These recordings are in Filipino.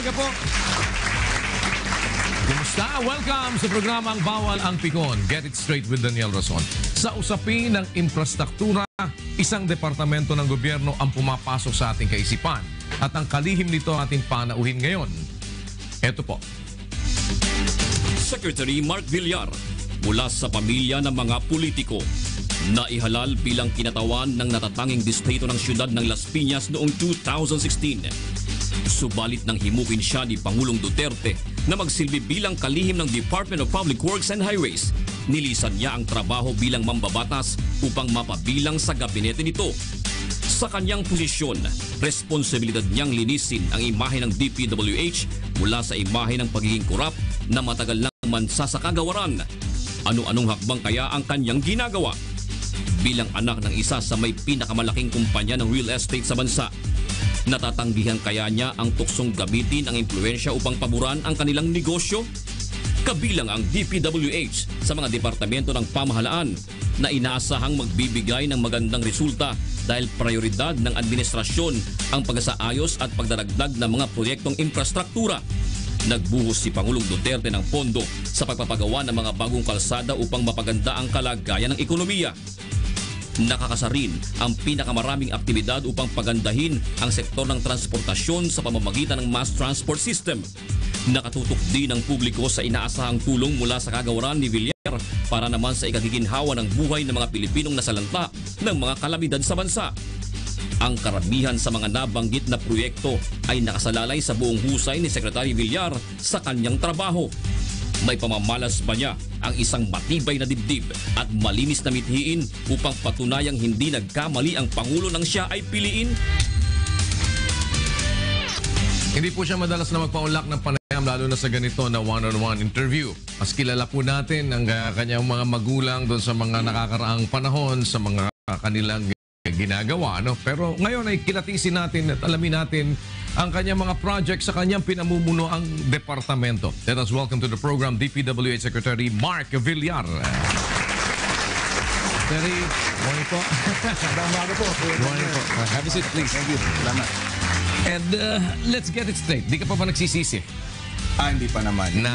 umaga po. Kumusta? Welcome sa programang Bawal ang Pikon. Get it straight with Daniel Rason. Sa usapin ng infrastruktura, isang departamento ng gobyerno ang pumapasok sa ating kaisipan. At ang kalihim nito ating panauhin ngayon. Ito po. Secretary Mark Villar, mula sa pamilya ng mga politiko, naihalal bilang kinatawan ng natatanging distrito ng siyudad ng Las Piñas noong 2016. Subalit nang himukin siya ni Pangulong Duterte na magsilbi bilang kalihim ng Department of Public Works and Highways, nilisan niya ang trabaho bilang mambabatas upang mapabilang sa gabinete nito. Sa kanyang posisyon, responsibilidad niyang linisin ang imahe ng DPWH mula sa imahe ng pagiging korap na matagal nang mansa sa kagawaran. Ano-anong hakbang kaya ang kanyang ginagawa? Bilang anak ng isa sa may pinakamalaking kumpanya ng real estate sa bansa, natatanggihan kaya niya ang tuksong gamitin ang impluensya upang paboran ang kanilang negosyo? Kabilang ang DPWH sa mga departamento ng pamahalaan na inaasahang magbibigay ng magandang resulta dahil prioridad ng administrasyon ang pagsaayos at pagdaragdag ng mga proyektong infrastruktura. Nagbuhos si Pangulong Duterte ng pondo sa pagpapagawa ng mga bagong kalsada upang mapaganda ang kalagayan ng ekonomiya. Nakakasarin ang pinakamaraming aktibidad upang pagandahin ang sektor ng transportasyon sa pamamagitan ng mass transport system. Nakatutok din ang publiko sa inaasahang tulong mula sa kagawaran ni Villar para naman sa ikagiginhawa ng buhay ng mga Pilipinong nasalanta ng mga kalamidad sa bansa. Ang karamihan sa mga nabanggit na proyekto ay nakasalalay sa buong husay ni Secretary Villar sa kanyang trabaho. May pamamalas ba niya ang isang matibay na dibdib at malinis na mithiin upang patunayang hindi nagkamali ang Pangulo nang siya ay piliin? Hindi po siya madalas na magpaunlak ng panayam lalo na sa ganito na one-on-one interview. Mas kilala po natin ang kanyang mga magulang doon sa mga nakakaraang panahon, sa mga kanilang ginagawa. No? Pero ngayon ay kilatisin natin at alamin natin ang kanyang mga project sa kanyang pinamumuno ang departamento. Let us welcome to the program DPWH Secretary Mark Villar. Secretary, morning po. Magandang po. Morning po. Have a seat, please. Thank you. Salamat. And let's get it straight. Di ka pa nagsisisi Hindi pa naman. na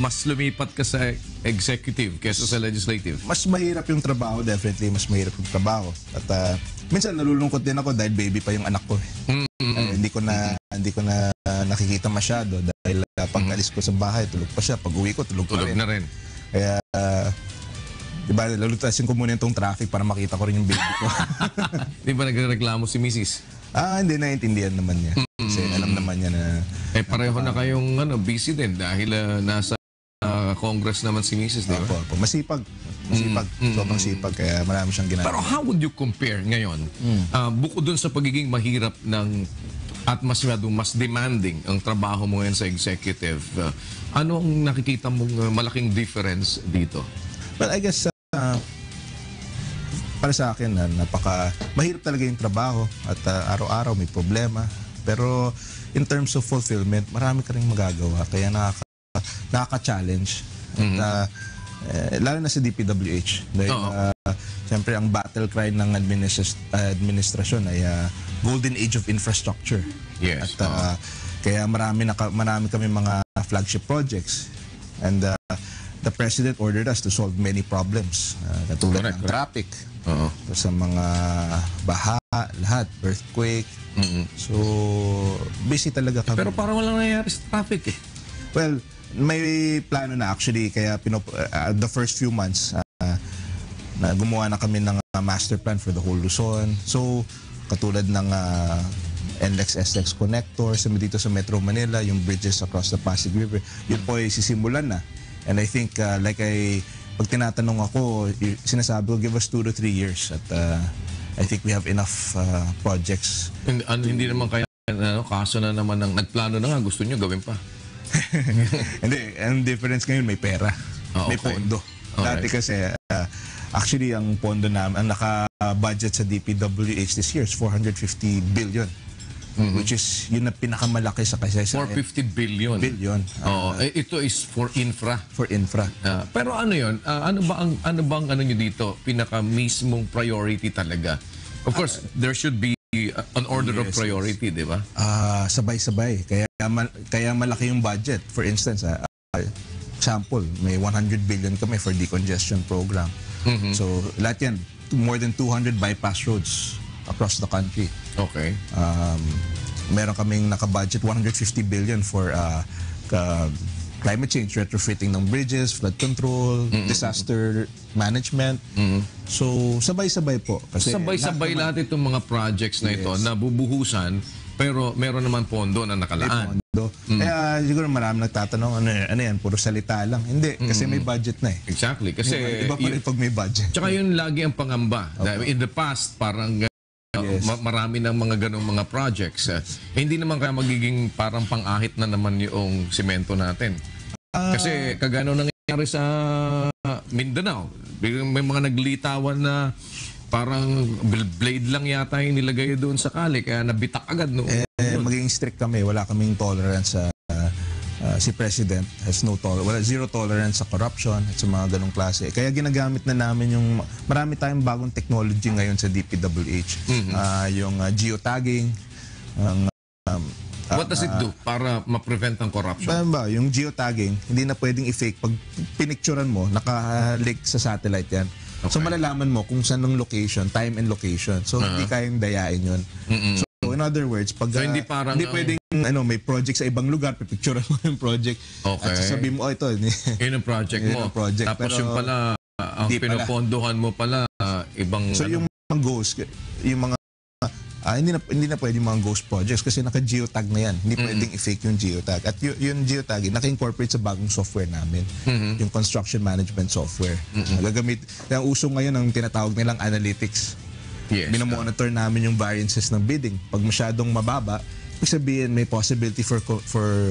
mas lumipat ka sa executive kaysa sa legislative? Mas mahirap yung trabaho, definitely. Mas mahirap yung trabaho. At minsan nalulungkot din ako dahil baby pa yung anak ko. Hindi ko na nakikita masyado dahil pag alis ko sa bahay, tulog pa siya. Pag uwi ko, tulog Tulog pa rin. na rin. Kaya, diba, lalutasin ko muna itong traffic para makita ko rin yung baby ko. Di ba nagreklamo si Mrs.? Hindi, naiintindihan naman niya. Kasi alam naman niya na... Pareho na kayong busy din dahil nasa Congress naman si Mrs., di ba? Opo. Masipag. Sobrang sipag. Kaya marami siyang ginagawa. Pero how would you compare ngayon, bukod dun sa pagiging mahirap at mas demanding ang trabaho mo ngayon sa executive, ano ang nakikita mong malaking difference dito? Well, I guess para sa akin, mahirap talaga yung trabaho at araw-araw may problema. Pero in terms of fulfillment, marami ka rin magagawa. Kaya nakaka-challenge. Lalo na sa DPWH. Dahil siyempre ang battle cry ng administrasyon ay golden age of infrastructure. Yes. At kaya marami kami mga flagship projects. And the President ordered us to solve many problems. Katulad ng traffic. Sa mga baha, lahat, earthquake. So, busy talaga kami. Pero parang walang nangyayari sa traffic eh. Well, may plano na actually. Kaya the first few months, na gumawa na kami ng master plan for the whole Luzon. So, katulad ng NLEX-SLEX connectors dito sa Metro Manila, yung bridges across the Pasig River, yun po ay sisimulan na. And I think, pag tinatanong ako, sinasabi ko, give us 2 to 3 years. At I think we have enough projects. Hindi naman kaya, kaso na naman nagplano na nga, gusto nyo gawin pa. Hindi, ang difference ngayon, may pera. May pondo. Dati kasi, actually, ang pondo namin, ang naka-budget sa DPWH this year is 450 billion. Which is yun na pinakamalaki sa kasaysayan. 450 billion. Ito is for infra. For infra. Pero ano yun? Ano bang nyo dito? Pinaka mismong priority talaga? Of course, there should be an order of priority, di ba? Sabay-sabay. Kaya kaya malaki yung budget. For instance, example, may 100 billion kami for decongestion program. So, lahat yan, more than 200 bypass roads across the country. Okay. Meron kaming naka-budget 150 billion for climate change, retrofitting ng bridges, flood control, disaster management. So, sabay-sabay po. Kasi Sabay-sabay lahat itong mga projects na ito na bubuhusan, pero meron naman pondo na nakalaan. Kaya siguro marami nagtatanong, ano yan, puro salita lang. Hindi, kasi may budget na eh. Exactly. Kasi Iba pa rin pag may budget. tsaka yun lagi ang pangamba. In the past, parang marami ng mga ganong mga projects. Hindi naman kaya magiging parang pang-ahit na naman yung simento natin. Kasi kagano nangyayari sa Mindanao. May mga naglitawan na parang blade lang yata yung nilagay doon sa kali, kaya nabitak agad noon. Maging strict kami, wala kaming tolerance sa si President has zero tolerance sa corruption at sa mga ganong klase. Kaya ginagamit na namin yung marami tayong bagong technology ngayon sa DPWH. Yung geotagging, What does it do para ma-prevent ang corruption? ba, yung geotagging, hindi na pwedeng i-fake. Pag pinicturean mo, naka-link sa satellite yan. So malalaman mo kung saan ang location, time and location. So hindi kayang dayain yun. So in other words, pag So, hindi parang hindi pwedeng may project sa ibang lugar, pipicturean mo yung project. At sasabihin mo, ito. Yun ang project Yun mo. ang project. Tapos Pero yung pala, ang hindi pala. pinopondohan mo pala, ibang... So yung mga ghost, yung mga hindi na pwedeng mga ghost projects kasi naka-geotag na yan. Hindi pwedeng i-fake yung geotag. At yung geotag, naka-incorporate sa bagong software namin. Yung construction management software. Nagagamit. Kaya uso ngayon ang tinatawag nilang analytics. Yes. Minomonitor namin yung variances ng bidding. Pag masyadong mababa, ibig sabihin may possibility for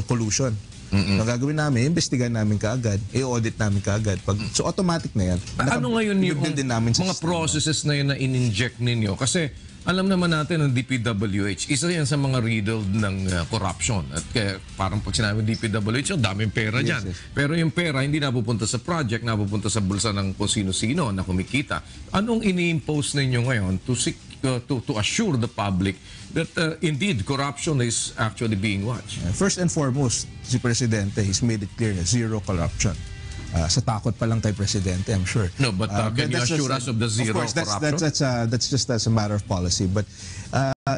collusion. Ang gagawin namin, imbestigahan namin kaagad, i-audit namin kaagad. So automatic na yan. Ano ngayon yung din namin sa mga system. processes na yun na in-inject ninyo? Kasi alam naman natin ng DPWH, isa yan sa mga riddled ng corruption. At kaya parang pag sinabi DPWH, daming pera dyan. Yes. Pero yung pera hindi napupunta sa project, napupunta sa bulsa ng kung sino-sino na kumikita. Anong ini-impose ninyo ngayon to assure the public that indeed corruption is actually being watched? First and foremost, si Presidente, he's made it clear na zero corruption. Sa takot pa lang kay Presidente, I'm sure. No, but can you assure us of the zero of course, corruption? That's just as a matter of policy. But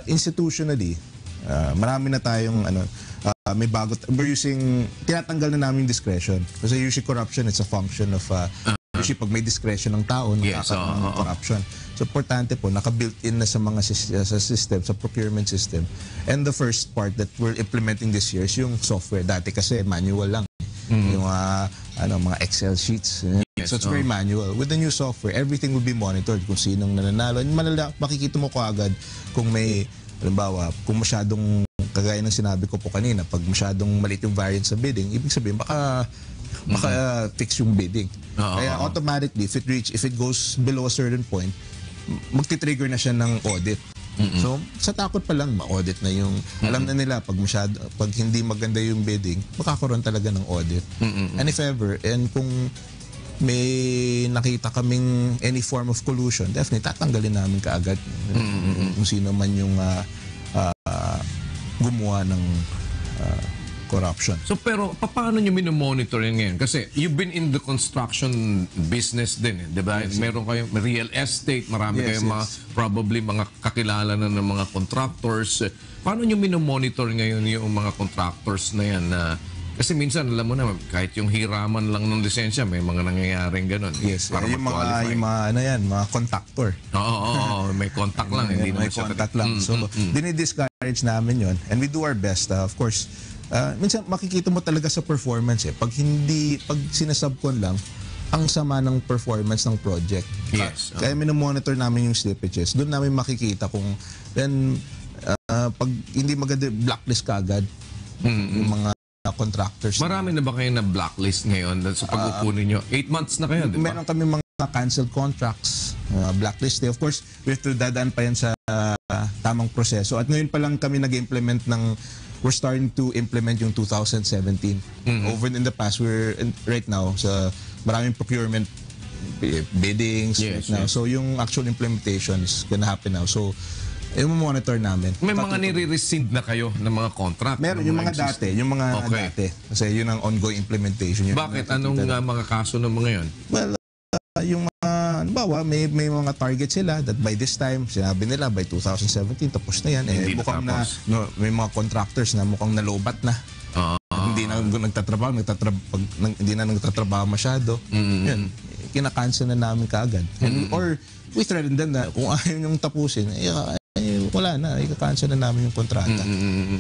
institutionally, marami na tayong may bago. Tinatanggal na namin discretion. Kasi usually corruption, it's a function of usually pag may discretion ng tao, nakakaroon ng corruption. So, importante po, naka-built-in na sa mga sa system, sa procurement system. And the first part that we're implementing this year is yung software. Dati kasi manual lang. Yung mga Excel sheets. Yes, So, it's very manual. With the new software, everything will be monitored kung sinong nananalo. And makikita mo kaagad kung may, halimbawa, kung masyadong, kagaya ng sinabi ko po kanina, pag masyadong maliit yung variance sa bidding, ibig sabihin, baka fix yung bidding. Kaya automatically, if it goes below a certain point, magti-trigger na siya ng audit. So, sa takot pa lang, ma-audit na yung, alam na nila, pag hindi maganda yung bidding, makakaroon talaga ng audit. And if ever, and kung may nakita kaming any form of collusion, definitely tatanggalin namin kaagad kung sino man yung gumawa ng corruption. So pero paano nyo minomonitor yun ngayon? Kasi you've been in the construction business din, di ba? Meron kayong real estate, marami kayong probably mga kakilala na ng mga contractors. Paano nyo minomonitor ngayon yung mga contractors na yan? Kasi minsan, alam mo na, kahit yung hiraman lang ng lisensya, may mga nangyayaring ganun. Yes, para yung mga contactor. Oo, may contact lang. Hindi may naman siya contact lang. So, dinidiscourage namin yon, and we do our best. Of course, minsan makikita mo talaga sa performance pag sinasubcon lang ang sama ng performance ng project. Yes. Kaya minomonitor namin yung slippages. Doon namin makikita kung then pag hindi maganda, blacklist kaagad yung mga contractors. Marami na ba kayo na blacklist ngayon sa pag-upo ninyo? 8 months na kayo, di ba? Meron kami mga canceled contracts, blacklist. Of course, we have to dadaan pa yan sa tamang proseso. At ngayon pa lang kami we're starting to implement yung 2017. Over in the past, right now, sa maraming procurement biddings right now. So yung actual implementation is gonna happen now. So yung monitor namin. May mga nire-receive na kayo ng mga contract? Meron, yung mga dati. Dati. Kasi yun ang ongoing implementation. Bakit? Anong mga kaso ng mga yun? Well, yung mga, halimbawa, may mga target sila that by this time, sinabi nila by 2017, tapos na yan. Hindi Mukhang natapos. may mga contractors na mukhang nalobat na. Hindi na nagtatrabaho masyado. Yun, kinakancel na namin kaagad. Or we threaten them na kung ayaw yung tapusin, wala na, ika-cancel na namin yung kontrata.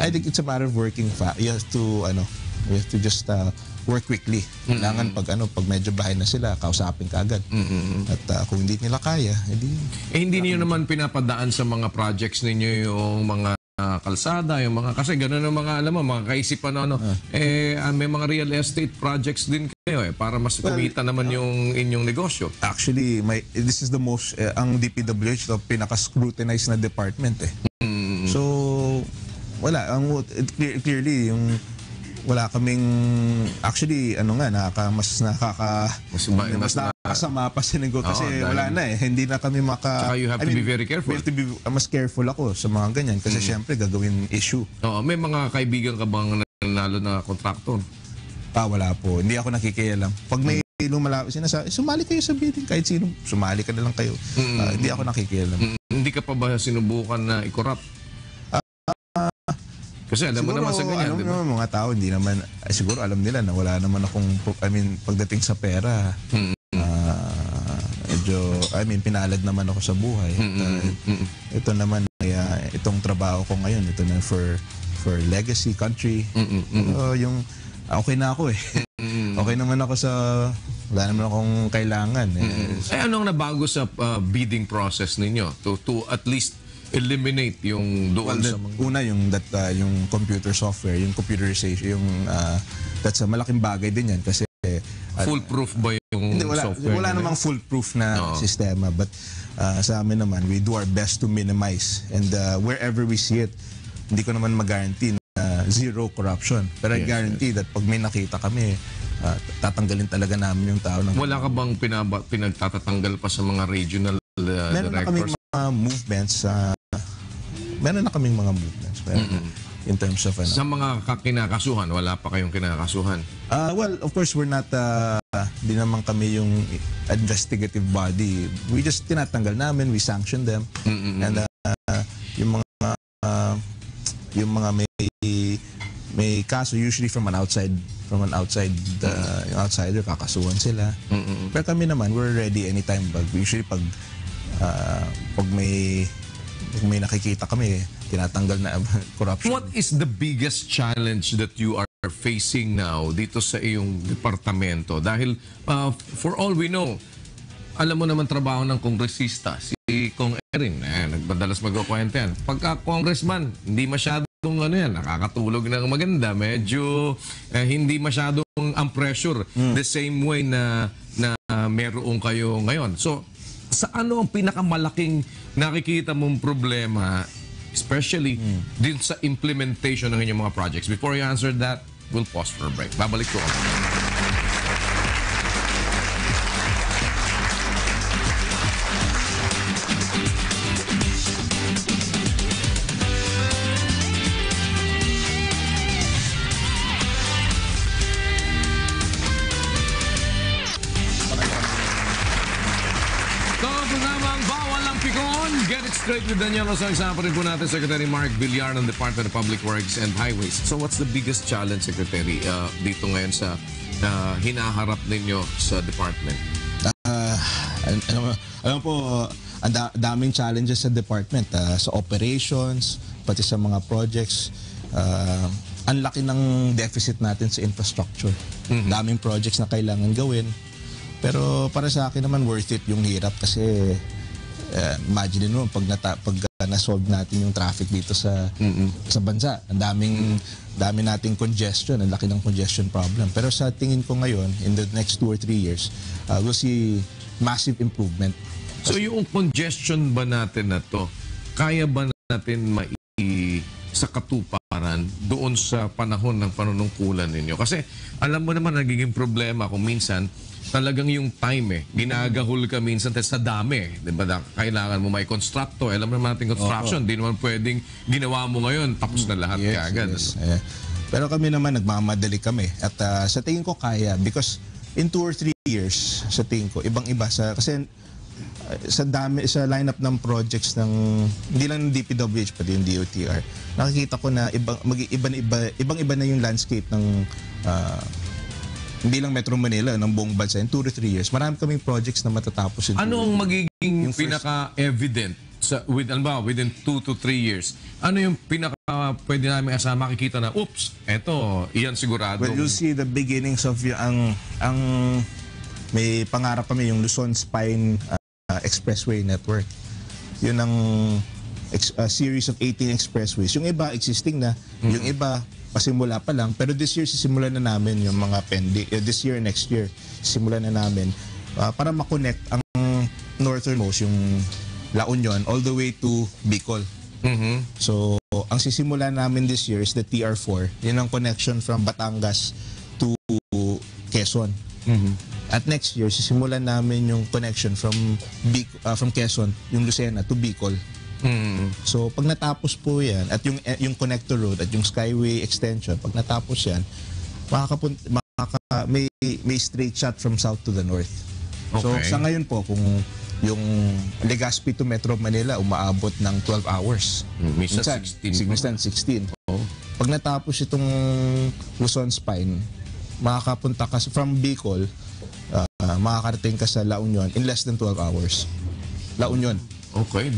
I think it's a matter of working you have to just work quickly. Kailangan pag medyo bahay na sila, kausapin kaagad. At kung hindi nila kaya, hindi niyo naman pinapadaan sa mga projects ninyo yung mga kalsada, yung mga, kasi gano'n ang mga, alam mo, mga kaisipan may mga real estate projects din kayo para mas kumita naman yung inyong negosyo. Actually, this is the most, ang DPWH, pinaka-scrutinized na department So, wala. Clearly, wala kaming, actually, mas nakakasama pa sa nego kasi wala na hindi na kami Saka you have to be very careful. Mas careful ako sa mga ganyan kasi syempre gagawin issue. May mga kaibigan ka bang nanalo na kontraktor? Wala po. Hindi ako nakikialam. Pag may lumalapit, sinasabi, sumali kayo sa bidding. Kahit sino, sumali ka na lang kayo. Hindi ako nakikialam. Hindi ka pa ba sinubukan na i-corrupt? Kasi alam mo naman sa ganyan, di ba? Mga tao, hindi naman, siguro alam nila na wala naman akong, pagdating sa pera, pinalad naman ako sa buhay. Ito naman, itong trabaho ko ngayon, ito na for legacy, country. Okay na ako Okay naman ako wala naman akong kailangan. Anong nabago sa bidding process ninyo to at least eliminate yung doon sa mga... Una, yung computer software, yung computerization, that's a malaking bagay din yan kasi... foolproof ba yung software? Wala namang foolproof na sistema, but sa amin naman, we do our best to minimize. And wherever we see it, hindi ko naman mag-guarantee na zero corruption. Pero I guarantee that pag may nakita kami, tatanggalin talaga namin yung tao. Wala ka bang pinagtatatanggal pa sa mga regional directors? Meron na kaming mga movements. In terms of sa mga kinakasuhan, wala pa kayong kinakasuhan? Well, of course, we're not, di naman kami yung investigative body. We just tinatanggal namin, we sanction them. And yung mga may kaso, usually from an outsider, yung outsider, kakasuhan sila. Pero kami naman, we're ready anytime. Usually pag may nakikita kami, tinatanggal na corruption. What is the biggest challenge that you are facing now dito sa iyong departamento? Dahil for all we know, alam mo naman trabaho ng kongresista, si Kong Erin, nagbadalas magkukwento yan. Pagka congressman, hindi masyadong nakakatulog ng maganda, medyo hindi masyadong ang pressure the same way na meron kayo ngayon. So, sa ano ang pinakamalaking nakikita mong problema, especially din sa implementation ng inyong mga projects? Before you answer that, we'll pause for a break. Babalik ko. Straight with Daniel, kasama rin po natin Secretary Mark Villar ng Department of Public Works and Highways. So what's the biggest challenge, Secretary, dito ngayon sa hinaharap ninyo sa department? Alam po, ang daming challenges sa department, sa operations, pati sa mga projects. Ang laki ng deficit natin sa infrastructure. Daming projects na kailangan gawin. Pero para sa akin naman, worth it yung hirap kasi imagine mo pag na-solve natin yung traffic dito sa bansa. Ang dami nating congestion, ang laki ng congestion problem. Pero sa tingin ko ngayon, in the next 2 or 3 years, we'll see massive improvement. So yung congestion ba natin na to, kaya ba natin sa katuparan doon sa panahon ng panunungkulan ninyo? Kasi alam mo naman nagiging problema kung minsan talagang yung time ginagahol ka minsan sa dami. Diba? Kailangan mo may constructor. Alam naman natin construction. Di naman pwedeng ginawa mo ngayon, tapos na lahat kaagad. Yes. Pero kami naman, nagmamadali kami. At sa tingin ko kaya, because in 2 or 3 years, sa tingin ko, ibang-iba. Kasi sa lineup ng projects ng, hindi lang ng DPWH, pati yung DOTR, nakikita ko na ibang-iba na yung landscape ng hindi lang Metro Manila, ng buong bansa. In 2 to 3 years, marami kaming projects na matatapos. Ano ang magiging pinaka-evident within 2 to 3 years? Ano yung pwede namin makikita na, oops, eto, iyan sigurado. Well, you'll see the beginnings of ang may pangarap kami, yung Luzon Spine Expressway Network. Yun ang series of 18 expressways. Yung iba, existing na. Yung iba, pasimula pa lang. Pero this year, sisimulan na namin yung mga pending. This year, next year, sisimulan na namin para makonect ang northernmost, yung La Union, all the way to Bicol. So, ang sisimulan namin this year is the TR4. Yun ang connection from Batangas to Quezon. At next year, sisimulan namin yung connection from Quezon, yung Lucena, to Bicol. So, pag natapos po yan, at yung connector road at yung Skyway extension, pag natapos yan, may straight shot from south to the north. So, sa ngayon po, kung yung Legazpi to Metro Manila, umaabot ng 12 hours. Minsan 16. Pag natapos itong Luzon Spine, makakapunta ka from Bicol, makakarating ka sa La Union in less than 12 hours. La Union. Okay.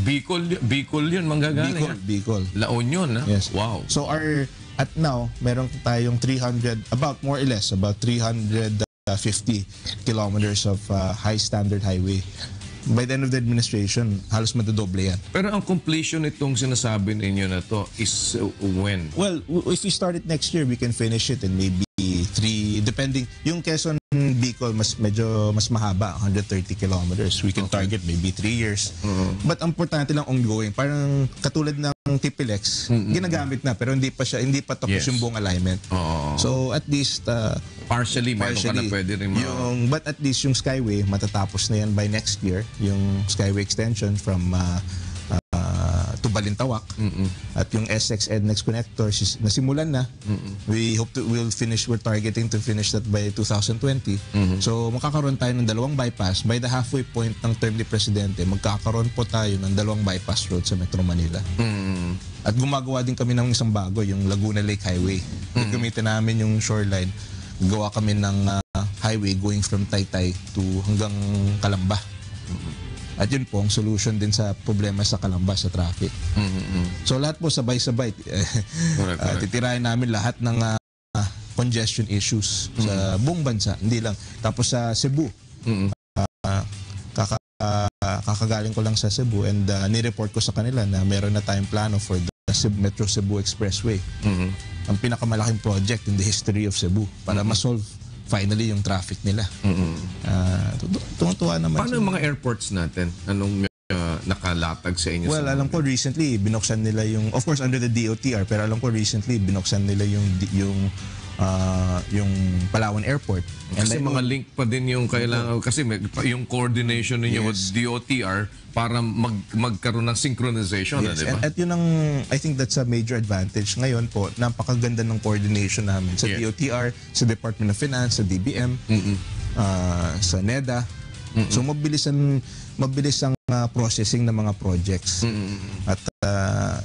Bicol yun, manggagaling. Bicol. La Union, ha? Yes. Wow. So at now, meron tayong 300, more or less, about 350 kilometers of high standard highway. By the end of the administration, halos madodoble yan. Pero ang completion nitong sinasabi ninyo na to is when? Well, if we start it next year, we can finish it in maybe 3, depending. Yung Quezon Bicol, medyo mas mahaba, 130 kilometers. We can target maybe 3 years. But ang importante lang ongoing. Parang katulad ng TPLEX, ginagamit na pero hindi pa tapos yung buong alignment. So at least partially meron ka na pwede rin but at least yung Skyway matatapos na yan by next year, yung Skyway extension from to Balintawak. At yung SX NLEX connector nasimulan na. We're targeting to finish that by 2020. So makakaroon tayo ng 2 bypass. By the halfway point ng term ni Presidente, magkakaroon po tayo ng 2 bypass road sa Metro Manila. At gumagawa din kami ng isang bago, yung Laguna Lake Highway. Gamitin namin yung shoreline. Gawa kami ng highway going from Taytay to hanggang Calamba. At yun po ang solution din sa problema sa Calamba, sa traffic. So lahat po sabay-sabay. Titirahin namin lahat ng congestion issues sa buong bansa. Hindi lang. Tapos sa Cebu, kakagaling ko lang sa Cebu and nireport ko sa kanila na meron na tayong plano for the Metro Cebu Expressway. Ang pinakamalaking project in the history of Cebu para ma-solve finally yung traffic nila. Tuwa naman. Paano yung mga airports natin? Anong nakalatag sa inyo? Well, alam ko recently binuksan nila yung, of course under the DOTR, pero alam ko recently binuksan nila yung Palawan Airport. Kasi mga link pa din yung kailangan, kasi yung coordination ninyo with DOTR para magkaroon ng synchronization. Diba? At yun ang, I think that's a major advantage. Ngayon po, napakaganda ng coordination namin sa DOTR, sa Department of Finance, sa DBM, sa NEDA. So mabilis ang processing ng mga projects. At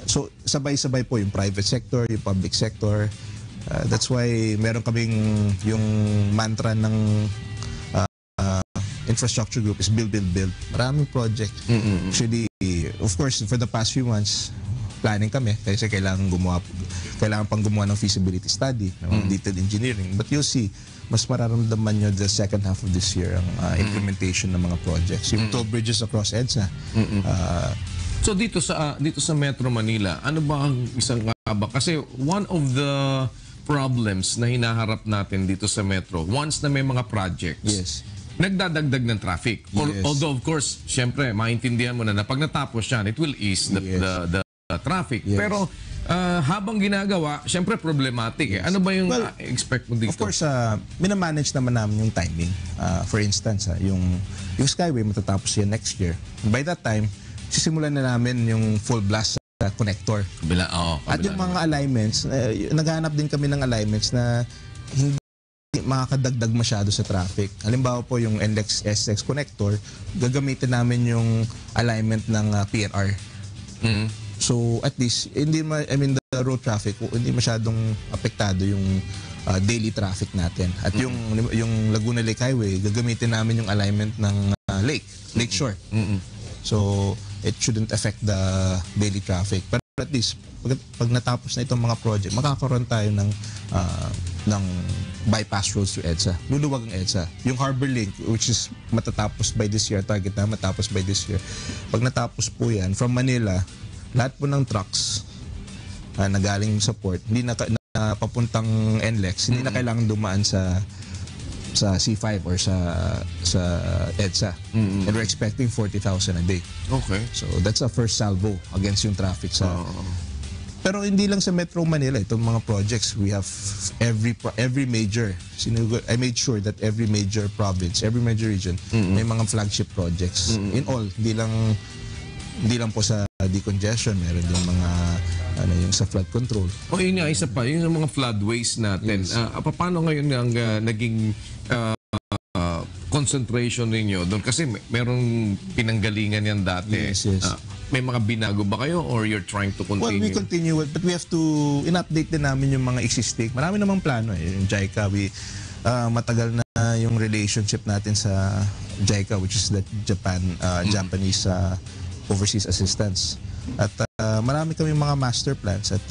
so sabay-sabay po yung private sector, yung public sector. That's why meron kaming yung mantra ng infrastructure group is build, build, build. Maraming project. Actually, of course, for the past few months, planning kami kasi kailangan pang gumawa ng feasibility study, ng detailed engineering. But you'll see, mas mararamdaman nyo the second half of this year ang implementation ng mga projects. Yung toll bridges across EDSA. So dito sa Metro Manila, ano ba ang isang kasi one of the problems na hinaharap natin dito sa Metro, once na may mga projects, nagdadagdag ng traffic. Although of course, syempre, maintindihan mo na pag natapos yan, it will ease the traffic. Pero Habang ginagawa, syempre problematic. Ano ba yung expect mo dito? Of course, minamanage naman namin yung timing. For instance, yung Skyway matatapos yan next year. By that time, sisimulan na namin yung full blast sa connector. At yung mga alignments, naghahanap din kami ng alignments na hindi makakadagdag masyado sa traffic. Halimbawa po yung NLEX SX connector, gagamitin namin yung alignment ng PNR. So at least, the road traffic, hindi masyadong apektado yung daily traffic natin. At yung Laguna Lake Highway, gagamitin namin yung alignment ng Lake Shore. So it shouldn't affect the daily traffic. But at least, pag natapos na itong mga project, makakaroon tayo ng bypass roads to EDSA. Luluwag ang EDSA. Yung Harbor Link, which is matatapos by this year, target na matapos by this year. Pag natapos po yan, from Manila, lahat po ng trucks na galing sa port, hindi na papuntang NLEX, hindi na kailangan dumaan sa C5 or sa EDSA. And we're expecting 40,000 a day. Okay. So that's a first salvo against yung traffic sa... Pero hindi lang sa Metro Manila, itong mga projects, we have every major, I made sure that every major province, every major region, may mga flagship projects. In all, hindi lang po sa decongestion, meron din mga yung sa flood control. Yun nga, isa pa, yung mga floodways natin. Yes. Paano ngayon ang naging concentration ninyo doon? Kasi merong pinanggalingan yan dati. Yes. May mga binago ba kayo or you're trying to continue? Well, we continue but we have to in-update din namin yung mga existing. Marami namang plano Yung JICA, matagal na yung relationship natin sa JICA, which is the Japanese overseas assistance. At marami kami mga master plans at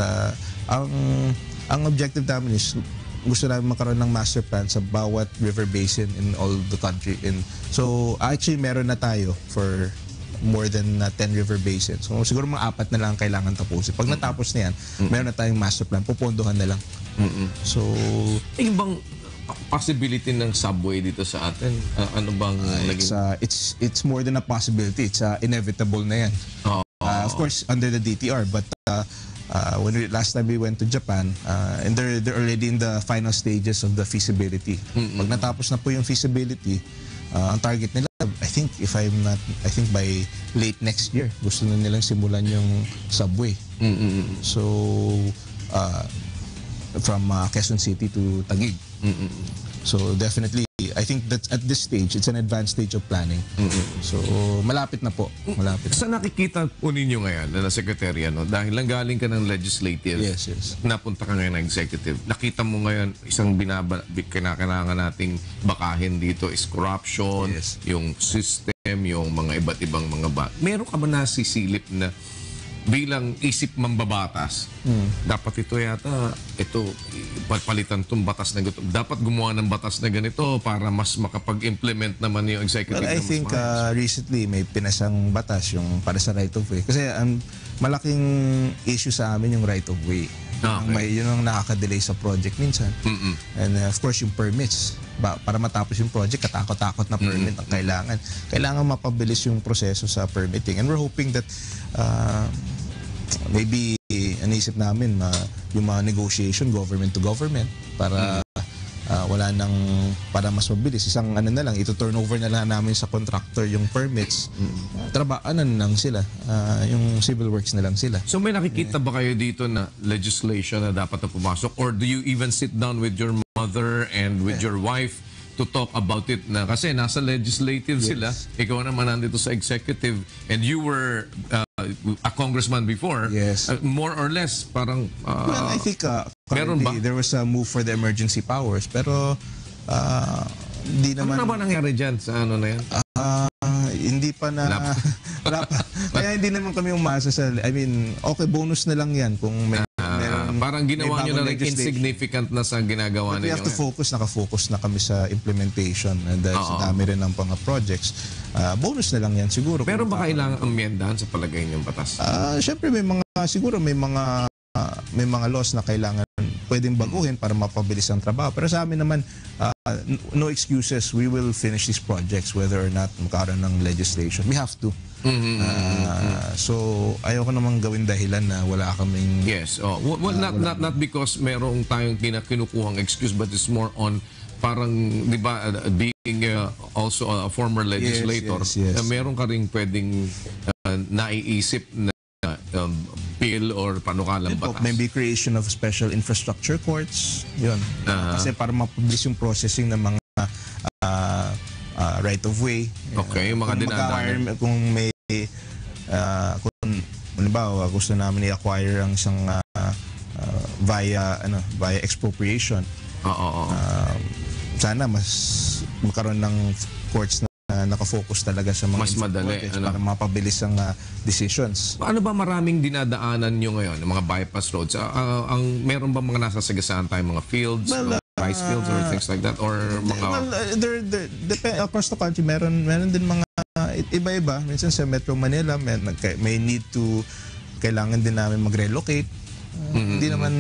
ang objective namin is gusto namin magkaroon ng master plan sa bawat river basin in all the country. So actually meron na tayo for more than 10 river basins. So siguro mga 4 na lang kailangan tapusin. Pag natapos na yan, meron na tayong master plan, pupondohan na lang. So yung bang possibility ng subway dito sa atin? Ano bang naging... It's more than a possibility. It's inevitable na yan. Of course, under the DTR, but last time we went to Japan, and they're already in the final stages of the feasibility. Pag natapos na po yung feasibility, ang target nila, I think by late next year, gusto na nilang simulan yung subway. So, from Quezon City to Taguig. So definitely, I think that at this stage, it's an advanced stage of planning. So malapit na po. Malapit. Sa nakikita po ninyo ngayon na sekretarya, dahil lang galing ka ng legislative, yes. Napunta ka ngayon ng executive, nakita mo ngayon isang kinakailangan nating bakahin dito is corruption, yes. Yung system, yung mga iba't ibang mga meron ka ba nasisilip na bilang isip mambabatas, dapat palitan itong batas na ganito. Dapat gumawa ng batas na ganito para mas makapag-implement naman yung executive. Well, I think recently may pinasang batas yung para sa right of way. Kasi malaking issue sa amin yung right of way. Yun ang nakaka-delay sa project minsan. And of course yung permits. Para matapos yung project, katakot-takot na permit ang kailangan. Kailangan mapabilis yung proseso sa permitting. And we're hoping that maybe anisip namin yung mga negotiation government to government para para mas mabilis. Isang na lang, ito-turn over na lang namin sa contractor yung permits. Lang sila. Yung civil works na lang sila. So may nakikita ba kayo dito na legislation na dapat na pumasok? Or do you even sit down with your mother and with your wife to talk about it na kasi nasa legislative sila, ikaw naman nandito sa executive and you were a congressman before. Yes. More or less parang well, I think currently there was a move for the emergency powers pero hindi naman... Ano na ba nangyari dyan sa ano na yan? Hindi pa na... Wala pa. Kaya hindi naman kami umasa sa... okay, bonus na lang yan kung may... Parang ginawa nyo na insignificant na sa ginagawa ninyo. We have to focus, naka-focus na kami sa implementation and dahil sa dami rin ng mga projects. Bonus na lang yan siguro. Pero ba kailangan amyendahan sa palagay niyong batas? Siyempre may mga laws na kailangan pwedeng baguhin para mapabilis ang trabaho. Pero sa amin naman, no excuses. We will finish these projects whether or not magkaroon ng legislation. We have to. So ayoko namang gawin dahilan na wala kaming Yes. Well, not because merong tayong kinukuhang excuse, but it's more on parang, di ba, being also a former legislator, yes. Meron ka rin pwedeng naiisip na bill or panukalang batas. maybe creation of special infrastructure courts, yun. Kasi para mapabilis yung processing ng mga right of way. Okay, yung mga dinadaan. Kung may kung halimbawa gusto namin i-acquire ang isang via expropriation. Sana mas magkaroon ng courts na nakafocus talaga sa mga mas madali para mapabilis ang decisions. Ano ba maraming dinadaanan nyo ngayon, yung mga bypass roads? Meron ba mga nasasagasaan tayong mga fields, rice fields or things like that, or mga across the country meron din mga iba-iba. Minsan sa Metro Manila may need to, kailangan din namin mag-relocate. Hindi naman,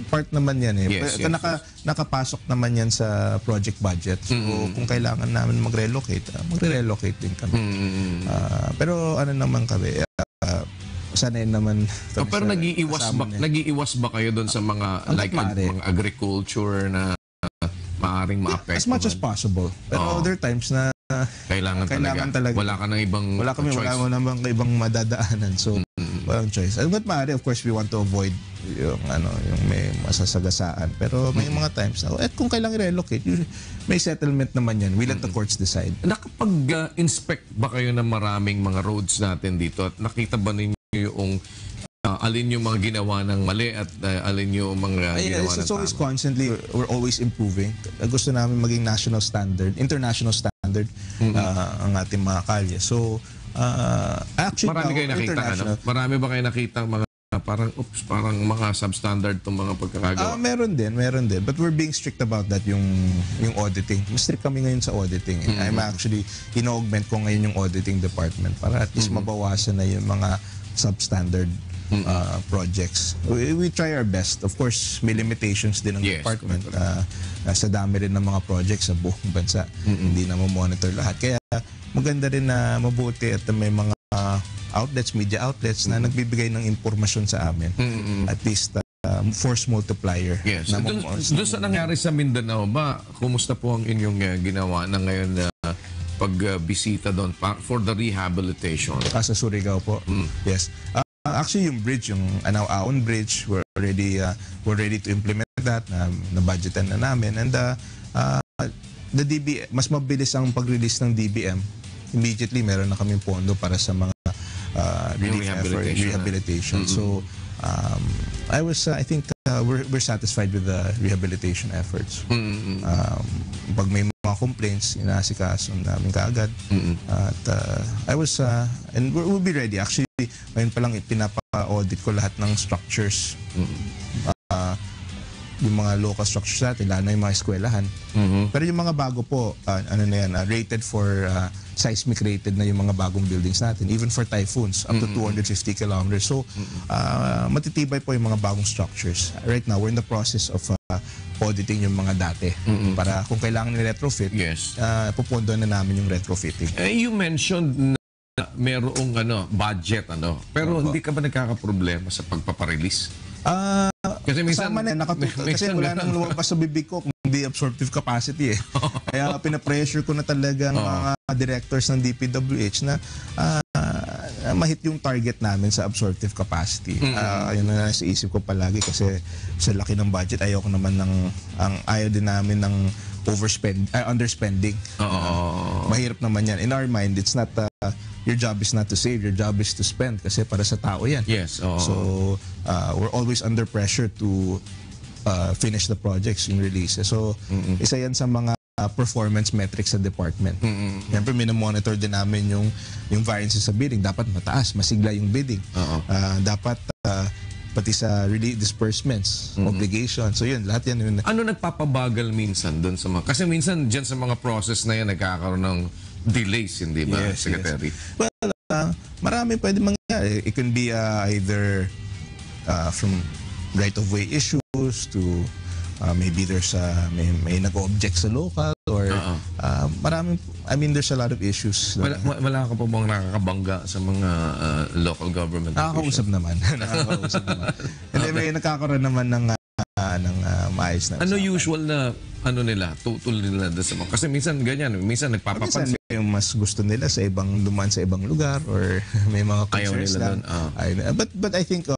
part naman yan eh. Yes, Nakapasok naman yan sa project budget. So kung kailangan namin mag-relocate, magre-relocate din kami. Pero ano naman kami, sanay naman kami. Pero nag-iiwas ba kayo doon sa mga mga agriculture na maaring ma-affect? As much as possible. Pero other times na kailangan talaga. Wala ka ng ibang choice. Wala namang ibang madadaanan. So, walang choice. But maaari, of course, we want to avoid yung may masasagasaan. Pero may mga times na, kung kailangan i-relocate, may settlement naman yan. We let the courts decide. Nakapag-inspect ba kayo ng maraming mga roads natin dito? At nakita ba ninyo yung alin yung mga ginawa ng mali at alin yung mga ginawa ng it's always tama? Constantly, we're always improving. Gusto namin maging national standard, international standard ang ating mga kalye. So, actually, marami kayo nakita, Marami ba kayo nakita mga parang mga substandard itong mga pagkakagawa? Meron din. But we're being strict about that, yung auditing. Mas strict kami ngayon sa auditing. I'm actually, in-augment ko ngayon yung auditing department para at least mabawasan na yung mga substandard projects. We try our best. Of course, may limitations din ng department. Sa dami rin ng mga projects sa buong bansa. Hindi na monitor lahat. Kaya maganda rin na mabuti at may mga media outlets na nagbibigay ng impormasyon sa amin. At least force multiplier. Yes. Doon sa nangyari sa Mindanao ba, kumusta po ang inyong ginawa na ngayon na pagbisita doon for the rehabilitation? Sa Surigao po. Yes. Actually, yung bridge, yung Anao-Aon Bridge, we're ready to implement that. Na-budgetan na namin. And the DBM, mas mabilis ang pag-release ng DBM. Immediately, meron na kaming pondo para sa mga rehabilitation. So, I think we're satisfied with the rehabilitation efforts. Pag may mga complaints, inaasikaso namin kaagad. At and we'll be ready. Actually, ngayon pa lang pinapa-audit ko lahat ng structures. Yung mga local structures natin, lalo na yung mga eskwelahan. Pero yung mga bago po, rated for seismic rated na yung mga bagong buildings natin, even for typhoons, up to 250 kilometers. So, matitibay po yung mga bagong structures. Right now, we're in the process of auditing yung mga dati. Para kung kailangan ni-retrofit, pupondo na namin yung retrofitting. You mentioned na merong budget, pero hindi ka ba nagkakaproblema sa pagpaparelease? Kasi minsan kasi wala nang lumabas sa bibig ko kung hindi absorptive capacity eh. Kaya pinapressure ko na talaga ng mga directors ng DPWH na mahit yung target namin sa absorptive capacity. Yun na nasa isip ko palagi kasi sa laki ng budget ayoko naman ayaw din namin ng underspending. Mahirap naman yan. In our mind, it's not your job is not to save, your job is to spend kasi para sa tao yan. Yes. So, we're always under pressure to finish the projects in releases. So, isa yan sa mga performance metrics sa department. Siyempre, minomonitor din namin yung variances sa bidding. Dapat mataas, masigla yung bidding. Dapat pati sa disbursements, obligation. So yun, lahat yan. Ano nagpapabagal minsan doon sa mga... Kasi minsan dyan sa mga process na yan, nagkakaroon ng delays, hindi ba, Secretary? Well, marami pwede mangyari. It can be either from right-of-way issues to maybe there's may nag-object sa local or maraming, I mean, there's a lot of issues. Wala ka pa bang nakakabangga sa mga local government Nakakausap naman. Nakakausap naman. And then may nagkakaroon naman ng maayos na. Ano usual na nila, tutol nila sa mga, kasi minsan ganyan, minsan nagpapapansin. Minsan yung mas gusto nila sa dumaan sa ibang lugar or may mga concerns lang. But I think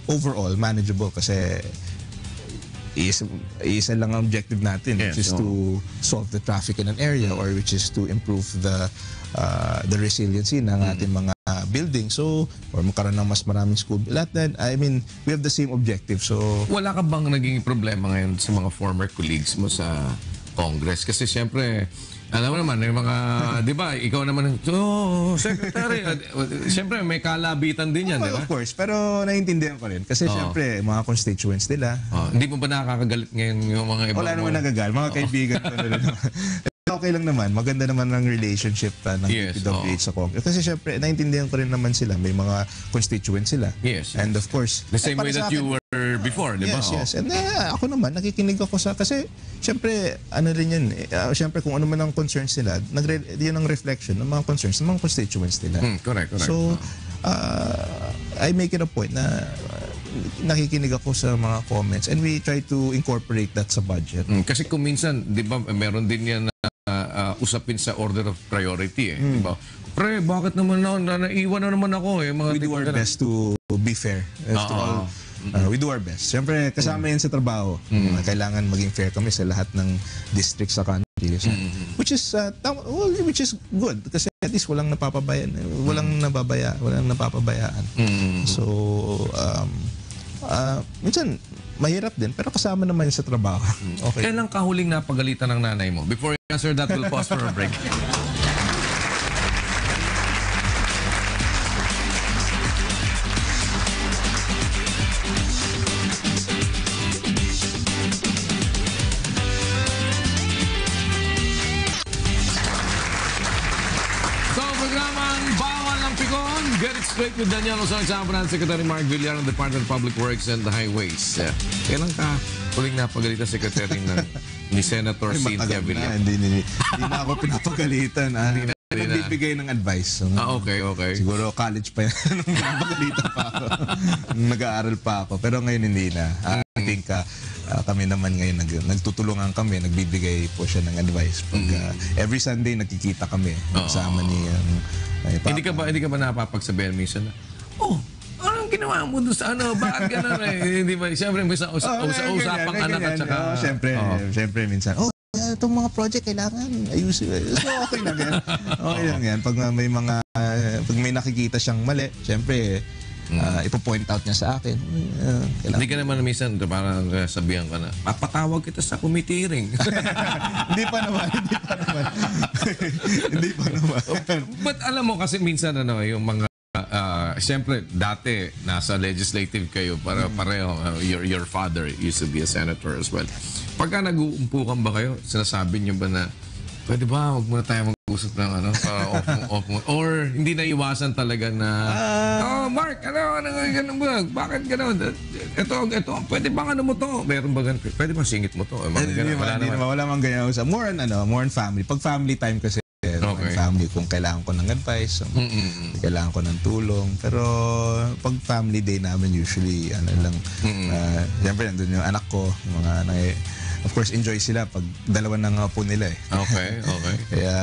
overall manageable kasi isa lang ang objective natin, which is to solve the traffic in an area or which is to improve the resiliency ng ating mga building. So, or magkaroon ng mas maraming school. Lahat na, I mean, we have the same objective. So, wala ka bang naging problema ngayon sa mga former colleagues mo sa Congress? Kasi siyempre, alam mo naman, yung mga, di ba, ikaw naman, secretary, siyempre may kalabitan din yan, di ba? of course, pero naiintindihan ko rin. Kasi siyempre, mga constituents nila. Hindi mo ba nakakagalit ngayon yung mga ibang? Wala naman nagagal, mga kaibigan ko na rin. Okay lang naman, maganda naman ang relationship ng DPWH sa Congress. Kasi syempre, naintindihan ko rin naman sila, may mga constituents sila. Yes. And of course, the same way that you were before, di ba? Yes. And ako naman, nakikinig ako kasi syempre, ano rin yun, syempre kung ano man ang concerns nila, yun ang reflection ng mga concerns ng mga constituents nila. Correct. So, I make it a point na nakikinig ako sa mga comments and we try to incorporate that sa budget. Kasi kung minsan, di ba, meron din yan na usapin sa order of priority, di ba? Pre, bakit naman naiwan na naman ako eh? We do our best to be fair. We do our best. Siyempre, kasama yan sa trabaho. Kailangan maging fair kami sa lahat ng districts sa country. Which is good kasi at least walang napapabayaan, walang napapabayaan. So, minsan mahirap din pero kasama naman sa trabaho. Okay. Kailan ka huling napagalitan ng nanay mo? Before you answer that, we'll pause for a break. Get it straight with Daniel Osang Champion, Secretary Mark Villar ng Department of Public Works and the Highways. Kailan ka huling napagalitan Secretary ni Senator Cynthia Villar? Hindi na ako pinapagalitan. Nagbibigay ng advice. Okay. Siguro college pa yan. Napagalitan pa ako. Nag-aaral pa ako. Pero ngayon hindi na. I think kami naman ngayon nagtutulungan kami, nagbibigay po siya ng advice. Pag every Sunday nakikita kami kasama ni Hindi ka ba napapagsabihan minsan na, anong ginawa mo doon sa bakit gano'n eh? Hindi ba? Siyempre, usapang anak at saka... Siyempre, minsan, itong mga project kailangan ayusin. So, okay lang yan. Okay lang yan. Pag may nakikita siyang mali, siyempre, ipo-point out niya sa akin. Hindi ka naman minsan, parang sabihan ka na, papatawag kita sa committee hearing. Hindi pa naman. But alam mo kasi minsan yung mga, siyempre dati nasa legislative kayo, pareho, your father used to be a senator as well. Pagka nag-uumpukan ba kayo, sinasabi niyo ba na, pwede ba, huwag muna tayo mag-usap ng off mo. Or hindi na iwasan talaga na, Mark, ganun ba? Bakit ganun? Ito, pwede ba mo to? Meron ba ganun? Pwede ba singit mo to? Wala mang ganyan. More on family. Pag family time kasi, family, kung kailangan ko ng advice, kailangan ko ng tulong. Pero pag family day namin, usually, siyempre, nandun yung anak ko, yung mga of course, enjoy sila pag dalawa ng po nila eh. Okay. Kaya,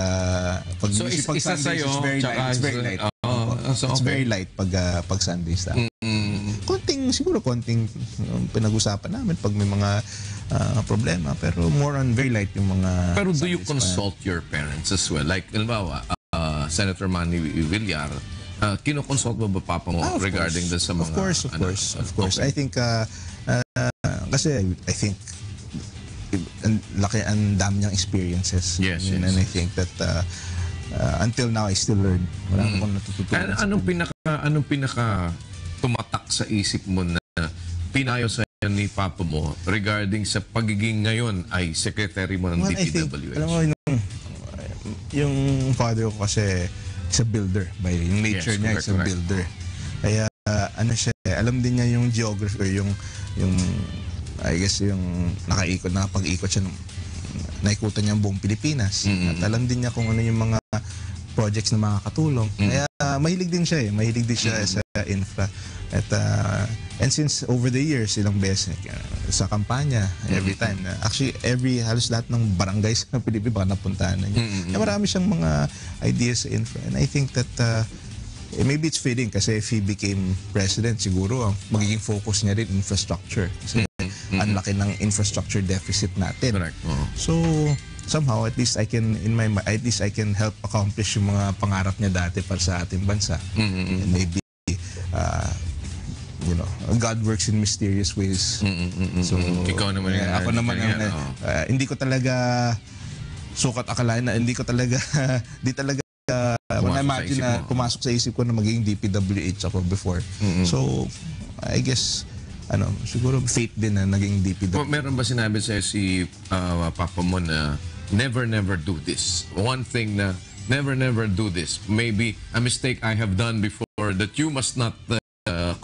pag isa Sundays, sa'yo, it's very light. It's very light pag Sundays. Siguro konting pinag-usapan namin pag may mga problema. Pero more on very light yung mga... Pero do you consult your parents as well? Like, halimbawa, Senator Manny Villar, kinoconsult mo ba papa mo regarding sa mga... Of course. I think, kasi I think, ang dami niyang experiences. Yes. And I think that until now I still learn. Wala akong natututunan. Anong pinaka tumatak sa isip mo na pinayo sa ni papa mo regarding sa pagiging ngayon ay secretary mo ng DPWH? Alam mo, yung father ko kasi is a builder. Yung nature niya is a builder. Kaya alam din niya yung geography, yung I guess yung nakapag-ikot siya, naikutan niya ang buong Pilipinas. At alam din niya kung ano yung mga projects na makakatulong. Kaya mahilig din siya mahilig din siya sa infra. At and since over the years, ilang beses sa kampanya, every time actually halos lahat ng barangays sa Pilipinas baka napuntahan na niya. Kaya marami siyang mga ideas sa infra. And I think that maybe it's fitting kasi if he became president, siguro ang magiging focus niya rin infrastructure. Kasi ang laki ng infrastructure deficit natin. Correct. So somehow at least I can help accomplish yung mga pangarap niya dati para sa ating bansa. And maybe God works in mysterious ways. So ikaw naman ako naman hindi ko talaga sukat akalain na hindi talaga imagine na pumasok sa isip ko na magiging DPWH ako before. So I guess siguro fate din na naging DPWH. Meron ba sinabi sa'yo si Papa mo na never do this? One thing na never do this. Maybe a mistake I have done before that you must not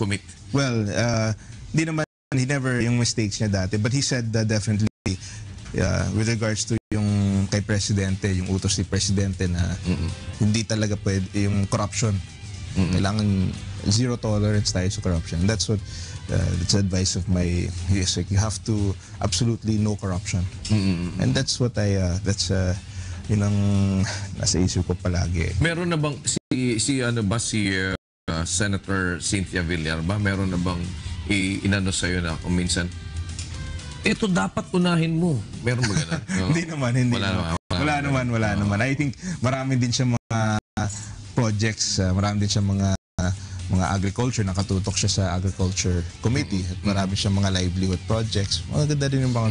commit. Well, he never yung mistakes niya dati, but he said definitely with regards to yung kay Presidente, yung utos ni Presidente na hindi talaga pwede yung corruption. Kailangan zero tolerance tayo sa corruption. And that's what that's advice of my like you have to absolutely no corruption. And that's what yun ang nasa isip ko palagi. Meron na bang si Senator Cynthia Villar ba? Meron na bang inano sa'yo na kung minsan ito dapat unahin mo? Meron ba ganun? No? Hindi naman. Wala naman. I think marami din siya mga projects, marami din siya mga agriculture, nakatutok siya sa agriculture committee at marami siyang mga livelihood projects. Maganda rin yung mga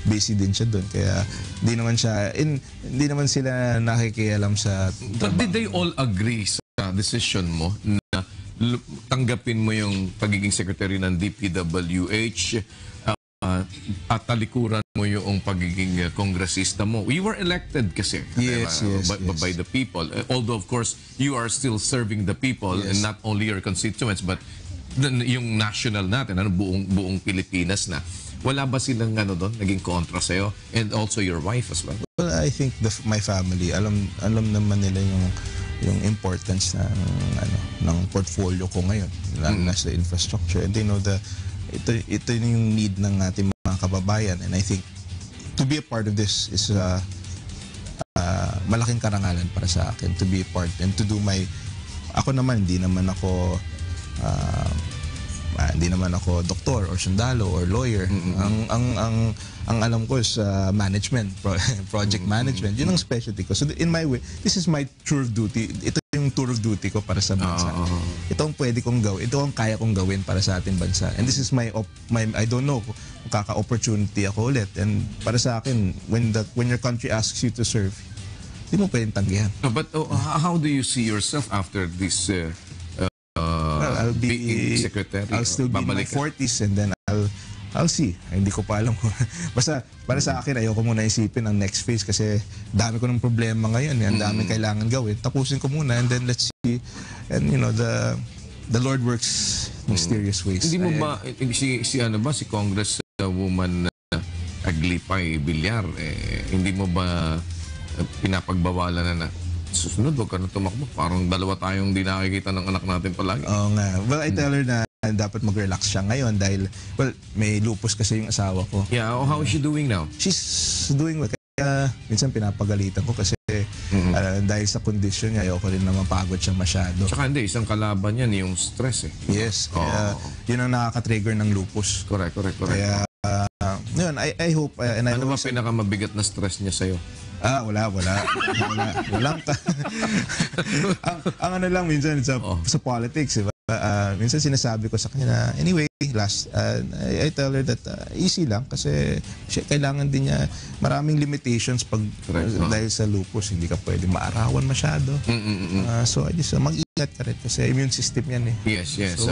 busy din siya doon. Kaya hindi naman sila nakikialam sa But did they all agree sa decision mo na tanggapin mo yung pagiging secretary ng DPWH at talikuran mo yung pagiging kongresista mo? We were elected kasi by the people. Although of course you are still serving the people and not only your constituents but yung national natin, buong Pilipinas na. Wala ba silang naging kontra sa'yo? And also your wife as well? Well, I think my family, alam naman nila yung importance ng portfolio ko ngayon, lalo na sa infrastructure. And they know ito yung need ng ating mga kababayan. And I think to be a part of this is malaking karangalan para sa akin to be a part and to do ako naman hindi naman ako doktor or sundalo or lawyer. Ang alam ko is management, project management. Yun ang specialty ko. So in my way, this is my tour of duty. Ito yung tour of duty ko para sa bansa. Ito ang pwede kong gawin. Ito ang kaya kong gawin para sa ating bansa. And this is my I don't know, kaka-opportunity ako ulit. And para sa akin, when your country asks you to serve, hindi mo pwedeng tanggihan. But how do you see yourself after this I'll be secretary? I'll still be in my 40s and then I'll see. Hindi ko pa alam kung basta para sa akin ayoko muna isipin ang next phase kasi dami ko ng problema ngayon, ang dami kailangan gawin. Tapusin ko muna and then let's see. And the Lord works mysterious ways. Hindi mo ba si Congresswoman Aglipay Villar hindi mo ba pinapagbawalan na susunod, wag ka na tumakbo. Parang dalawa tayong di nakikita ng anak natin palagi. Oo nga. Well, I tell her na dapat mag-relax siya ngayon dahil, may lupus kasi yung asawa ko. Yeah, how is she doing now? She's doing well. Kaya minsan pinapagalitan ko kasi dahil sa kondisyon niya, ayoko rin na mapagod siya masyado. Tsaka hindi, isang kalaban yan yung stress Yes. Kaya yun ang nakaka-trigger ng lupus. Correct. Kaya, yun, I hope. Ano ba pinakamabigat na stress niya sa'yo? Wala. Walang ang lang minsan sa politics, diba? Minsan sinasabi ko sa kanya na, anyway, I tell her that easy lang kasi kailangan din niya maraming limitations dahil sa lupus, hindi ka pwede maarawan masyado. So I just mag-ingat ka rin kasi immune system yan Yes. So,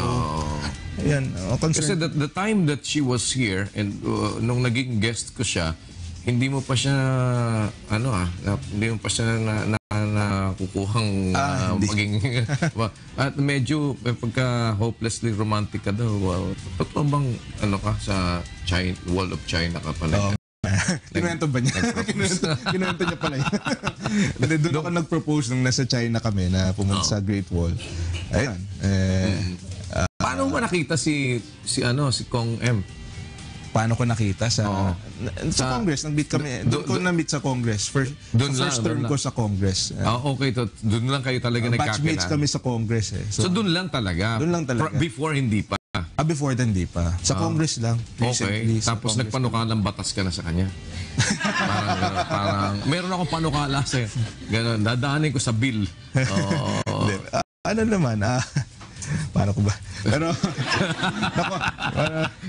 ayan, kasi the time that she was here and nung naging guest ko siya, hindi mo pa siya kukuhang Hindi. maging... at medyo pagka hopelessly romantic ka daw, totoo bang ano ka sa China, Wall of China ka pala? Kinuwento ba niya? Kinuwento niya pala yun. Doon ako nag-propose nung nasa China kami na pumunta sa Great Wall. Ayun. Paano mo nakita si Kong M? Paano ko nakita sa Congress? Nag-meet kami. Doon ko na-meet sa Congress. First term ko sa Congress. Okay. Doon lang kayo talaga Batchmates nagkakilala. kami sa Congress. So doon lang talaga? Doon lang talaga. Before hindi pa? Before then, di pa. Sa Congress lang. Okay. Tapos nagpanukalang batas ka na sa kanya. parang meron akong panukala sa'yo. Ganon. Dadaanin ko sa bill. Ano naman? Paano ko ba? Pero,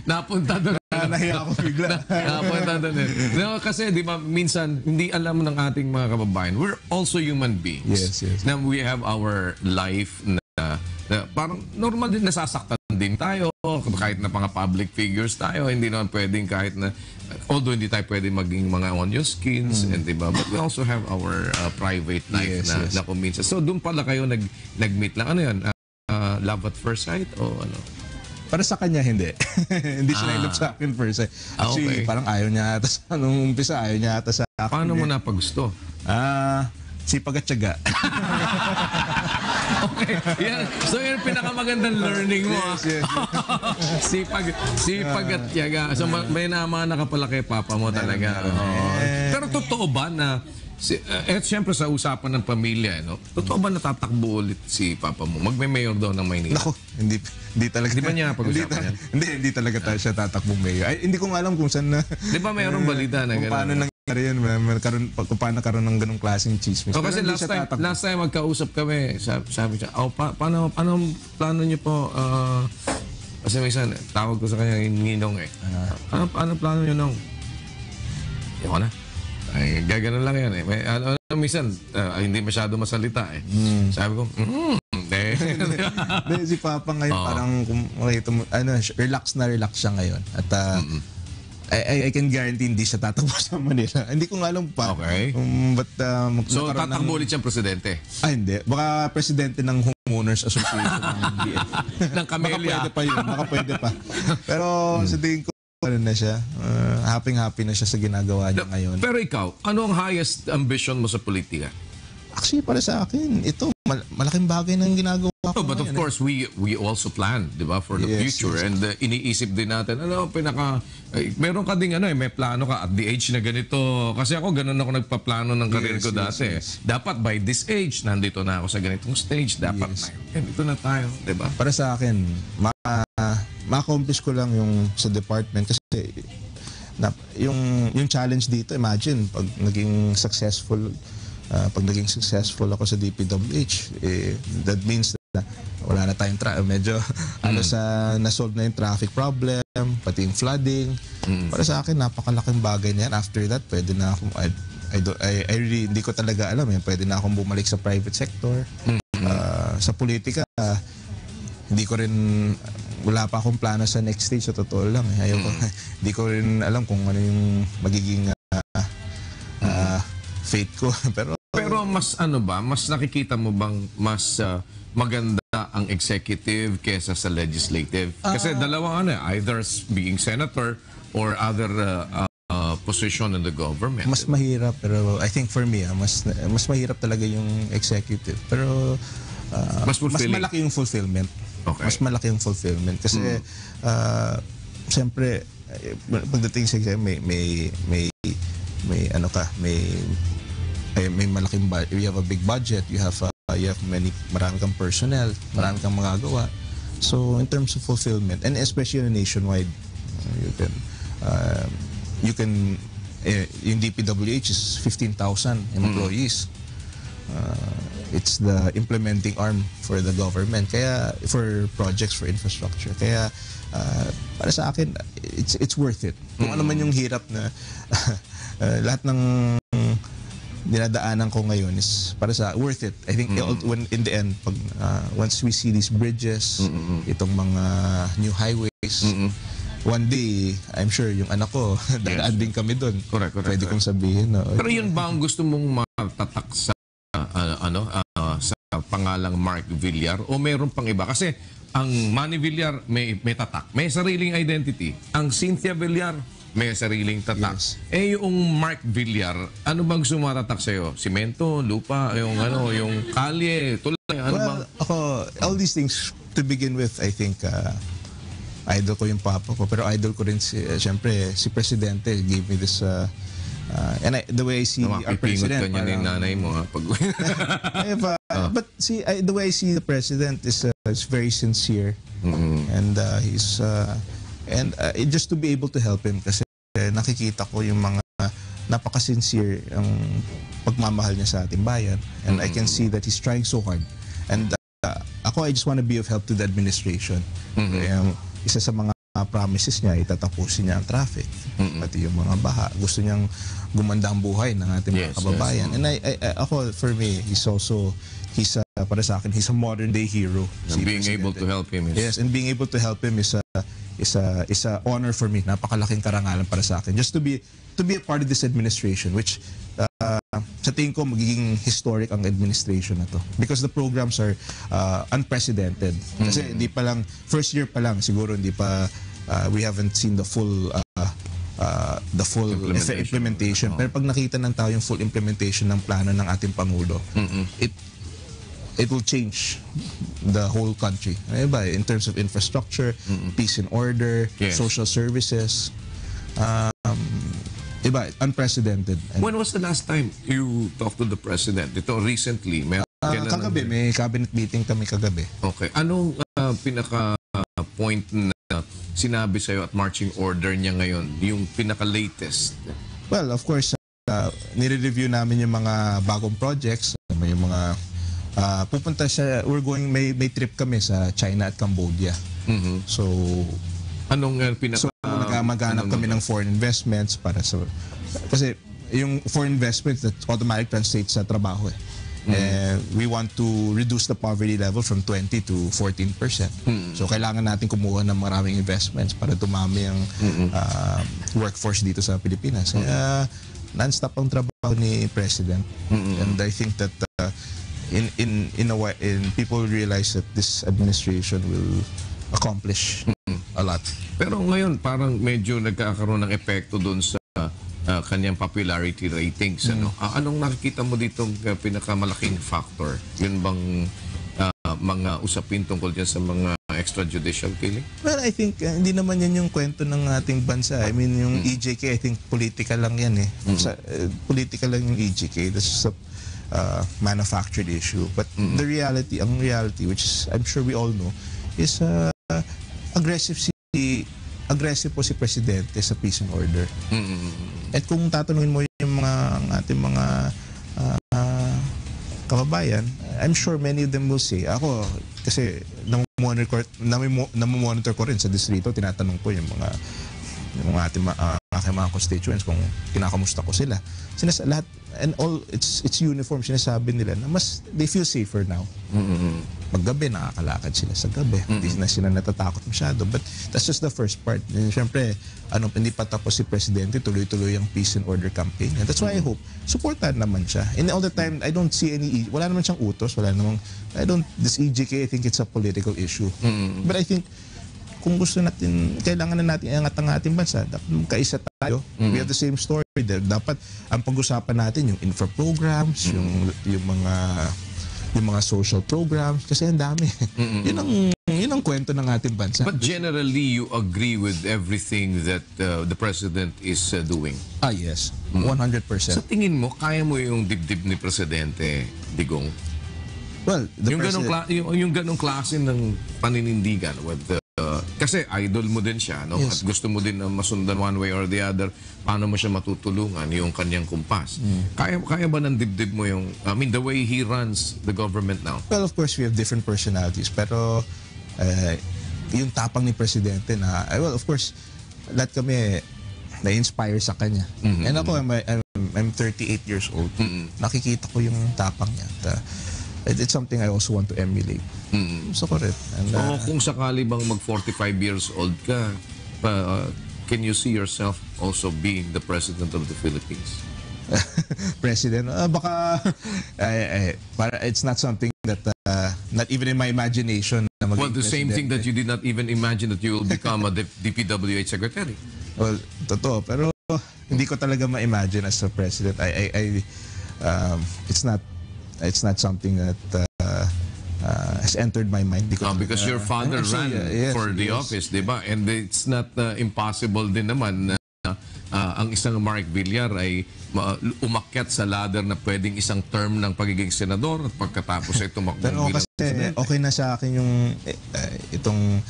napunta doon. nahiya ako bigla. Napunta doon. No, kasi di ba, minsan, hindi alam ng ating mga kababayan, we're also human beings. Yes. Na we have our life na parang normal din, nasasaktan din tayo kahit na mga public figures tayo, hindi naman pwedeng kahit na although hindi tayo pwedeng maging mga onion skins and diba, but we also have our private life na kuminsan. So doon pala kayo nag-meet lang. Ano yun? Love at first sight o ano? Para sa kanya, hindi. Hindi siya na-love sa akin first sight. Actually, parang ayaw niya ata sa nung umpisa, ayaw niya ata sa akin. Paano mo napagusto? Sipag at tiyaga. Okay. Yan. So yan pinakamagandang learning mo. Yes. Sipag at tiyaga. So may namana ka pala kay papa mo talaga. Pero totoo ba na siyempre sa usapan ng pamilya, no? Totoo ba natatakbo ulit si papa mo? Magme-mayor daw ng Maynila? Nako, hindi talaga. Di ba niya pag-usapan yan? Hindi talaga tayo siya tatakbong mayor. Ay, hindi ko nga alam kung saan na... Di ba mayroong balita na gano'n? Paano nangyari yun? Kung paano karoon ng ganong klaseng chismis. Kasi last time magkausap kami, sabi siya, paano plano niyo po? Kasi minsan, tawag ko sa kanya yung ninong eh. Ano plano niyo nung? Yoko na. Ay, gaganon lang yan eh. Minsan, hindi masyado masalita eh. Sabi ko, si Papa ngayon parang, kung makita mo, relax siya ngayon. At I can guarantee hindi siya tatakbo sa Manila. Hindi ko nga alam pa. Okay. So, tatakbo ulit siyang presidente? Hindi. Baka presidente ng Homeowners Association ng BF. Ng Camellia. Baka pwede pa. Pero sa tingin ko, ano na siya, happy na siya sa ginagawa niya ngayon. Pero ikaw, ano ang highest ambition mo sa politika? Actually, para sa akin, ito, malaking bagay na yung ginagawa ko. But of course, we also plan, di ba, for the future. And iniisip din natin, meron ka ding may plano ka at the age na ganito. Kasi ako, ganun ako nagpaplano ng karir ko dati. Dapat by this age, nandito na ako sa ganitong stage. Dapat ganito na tayo, di ba? Para sa akin, ma-accomplish ko lang yung sa department kasi yung challenge dito, imagine pag naging successful ako sa DPWH, that means na wala na tayong medyo na-solve na yung traffic problem, pati yung flooding. Para sa akin, napakalaking bagay niyan. After that, pwede na akong I really hindi ko talaga alam pwede na akong bumalik sa private sector. Sa politika, hindi ko rin, wala pa akong plano sa next stage, sa totoo lang. Hindi ko rin alam kung ano yung magiging fate ko. Pero mas nakikita mo bang mas maganda ang executive kesa sa legislative? Kasi dalawang either being senator or other position in the government. Mas mahirap, pero I think for me, mas mahirap talaga yung executive. Pero mas malaki yung fulfillment. Okay. Mas malaki yung fulfillment kasi siyempre pagdating sa may malaking you have a big budget, you have marami kang personnel, marami kang magagawa. So in terms of fulfillment, and especially nationwide, you can yung DPWH is 15,000 employees. It's the implementing arm for the government, kaya for projects for infrastructure. Kaya para sa akin, it's worth it. Kung ano man yung hirap na lahat ng dinadaanan ko ngayon is para sa worth it. I think when in the end, once we see these bridges, itong mga new highways, one day, I'm sure yung anak ko, dadaan din kami doon. Correct. Pwede kong sabihin. Pero yun ba ang gusto mong matatak sa sa pangalang Mark Villar o mayroon pang iba? Kasi ang Manny Villar may tatak, may sariling identity. Ang Cynthia Villar may sariling tatak. Yes. Yung Mark Villar, ano bang sumatatak sa'yo? Simento, lupa, yung kalye, tulay, ano bang? Ako, all these things, to begin with, I think, idol ko yung papa ko. Pero idol ko rin, siyempre, si Presidente gave me this, and the way I see our President. Napapipingot ka niya ng nanay mo. But see, the way I see the President is very sincere. And he's, just to be able to help him kasi nakikita ko yung mga napaka-sincere ang pagmamahal niya sa ating bayan. And I can see that he's trying so hard. And I just want to be of help to the administration. Isa sa mga promises niya, itatapusin niya ang traffic. Pati yung mga baha. Gusto niyang gumanda ang buhay ng ating mga kababayan. And ako, for me, para sa akin, he's a modern day hero. Being able to help him is... Yes, and being able to help him is a honor for me. Napakalaking karangalan para sa akin. Just to be a part of this administration, which sa tingin ko magiging historic ang administration na to. Because the programs are unprecedented. Kasi hindi pa lang, first year pa lang, siguro hindi pa, we haven't seen the full implementation. Pero pag nakita ng tao yung full implementation ng plano ng ating Pangulo, it will change the whole country. Diba? In terms of infrastructure, peace and order, social services. Diba? Unprecedented. When was the last time you talked to the President? Ito recently. Kagabi, may cabinet meeting kami kagabi. Okay. Anong pinaka-point na sinabi sa'yo at marching order niya ngayon? Yung pinaka-latest? Well, of course, nire-review namin yung mga bagong projects. May mga pupunta siya, may trip kami sa China at Cambodia. So, anong maghanap kami ng foreign investments para sa, kasi yung foreign investments that automatic translates sa trabaho we want to reduce the poverty level from 20 to 14%. So kailangan natin kumuha ng maraming investments para dumami ang workforce dito sa Pilipinas. Non-stop ang trabaho ni President. And I think that in a way, people realize that this administration will accomplish a lot. Pero ngayon, parang medyo nagkakaroon ng epekto doon sa kanyang popularity ratings. Anong nakikita mo ditong pinakamalaking factor? Yun bang mga usapin tungkol dyan sa mga extrajudicial killing? Well, I think hindi naman yan yung kwento ng ating bansa. I mean, yung EJK, I think political lang yan political lang yung EJK. That's just a manufactured issue. But ang reality, which is, I'm sure we all know, is aggressive po si Presidente sa peace and order. At kung tatanungin mo yung ating mga kababayan, I'm sure many of them will say, ako, kasi namomonitor ko rin sa distrito, tinatanong ko yung ating mga constituents kung kinakamusta ko sila. Lahat, and all, it's uniform, sinasabi nila na they feel safer now. Paggabi, nakakalakad sila sa gabi. Hindi na sila natatakot masyado. But that's just the first part. And syempre, hindi pa tapos si Presidente, tuloy-tuloy ang peace and order campaign. And that's why I hope, supportan naman siya. And all the time, I don't see wala naman siyang utos, this EJK, I think it's a political issue. But I think, kung gusto natin, kailangan na natin iangat ang ating bansa, dapat kaisa tayo. We have the same story. Dapat ang pag-usapan natin yung infra programs, yung mga social programs, kasi ang dami. Yun ang kwento ng ating bansa. But generally, you agree with everything that the President is doing? Yes. 100%. Sa tingin mo, kaya mo yung dibdib ni Presidente, Digong? Well, yung ganong klase ng paninindigan with kasi idol mo din siya, no? Yes. At gusto mo din na masundan one way or the other, paano mo siya matutulungan, yung kanyang kumpas. Kaya ba ng dibdib mo yung, the way he runs the government now? Well, of course, we have different personalities, pero yung tapang ni Presidente na, well, of course, lahat kami na-inspire sa kanya. And ako, I'm 38 years old. Nakikita ko yung tapang niya. It's something I also want to emulate. So, correct. And, kung sakali bang mag-45 years old ka, can you see yourself also being the President of the Philippines? president, baka it's not something that not even in my imagination na maging Well, the same thing that presidente. you did not even imagine that you will become a DPWH secretary. Well, totoo, pero hindi ko talaga ma-imagine as a president. It's not something that has entered my mind. Because your father ran yes, for the yes. office, di ba? And it's not impossible din naman na ang isang Mark Villar ay umakyat sa ladder na pwedeng isang term ng pagiging senador at pagkatapos ay tumakbo Pero bilang kasi okay na sa akin yung itong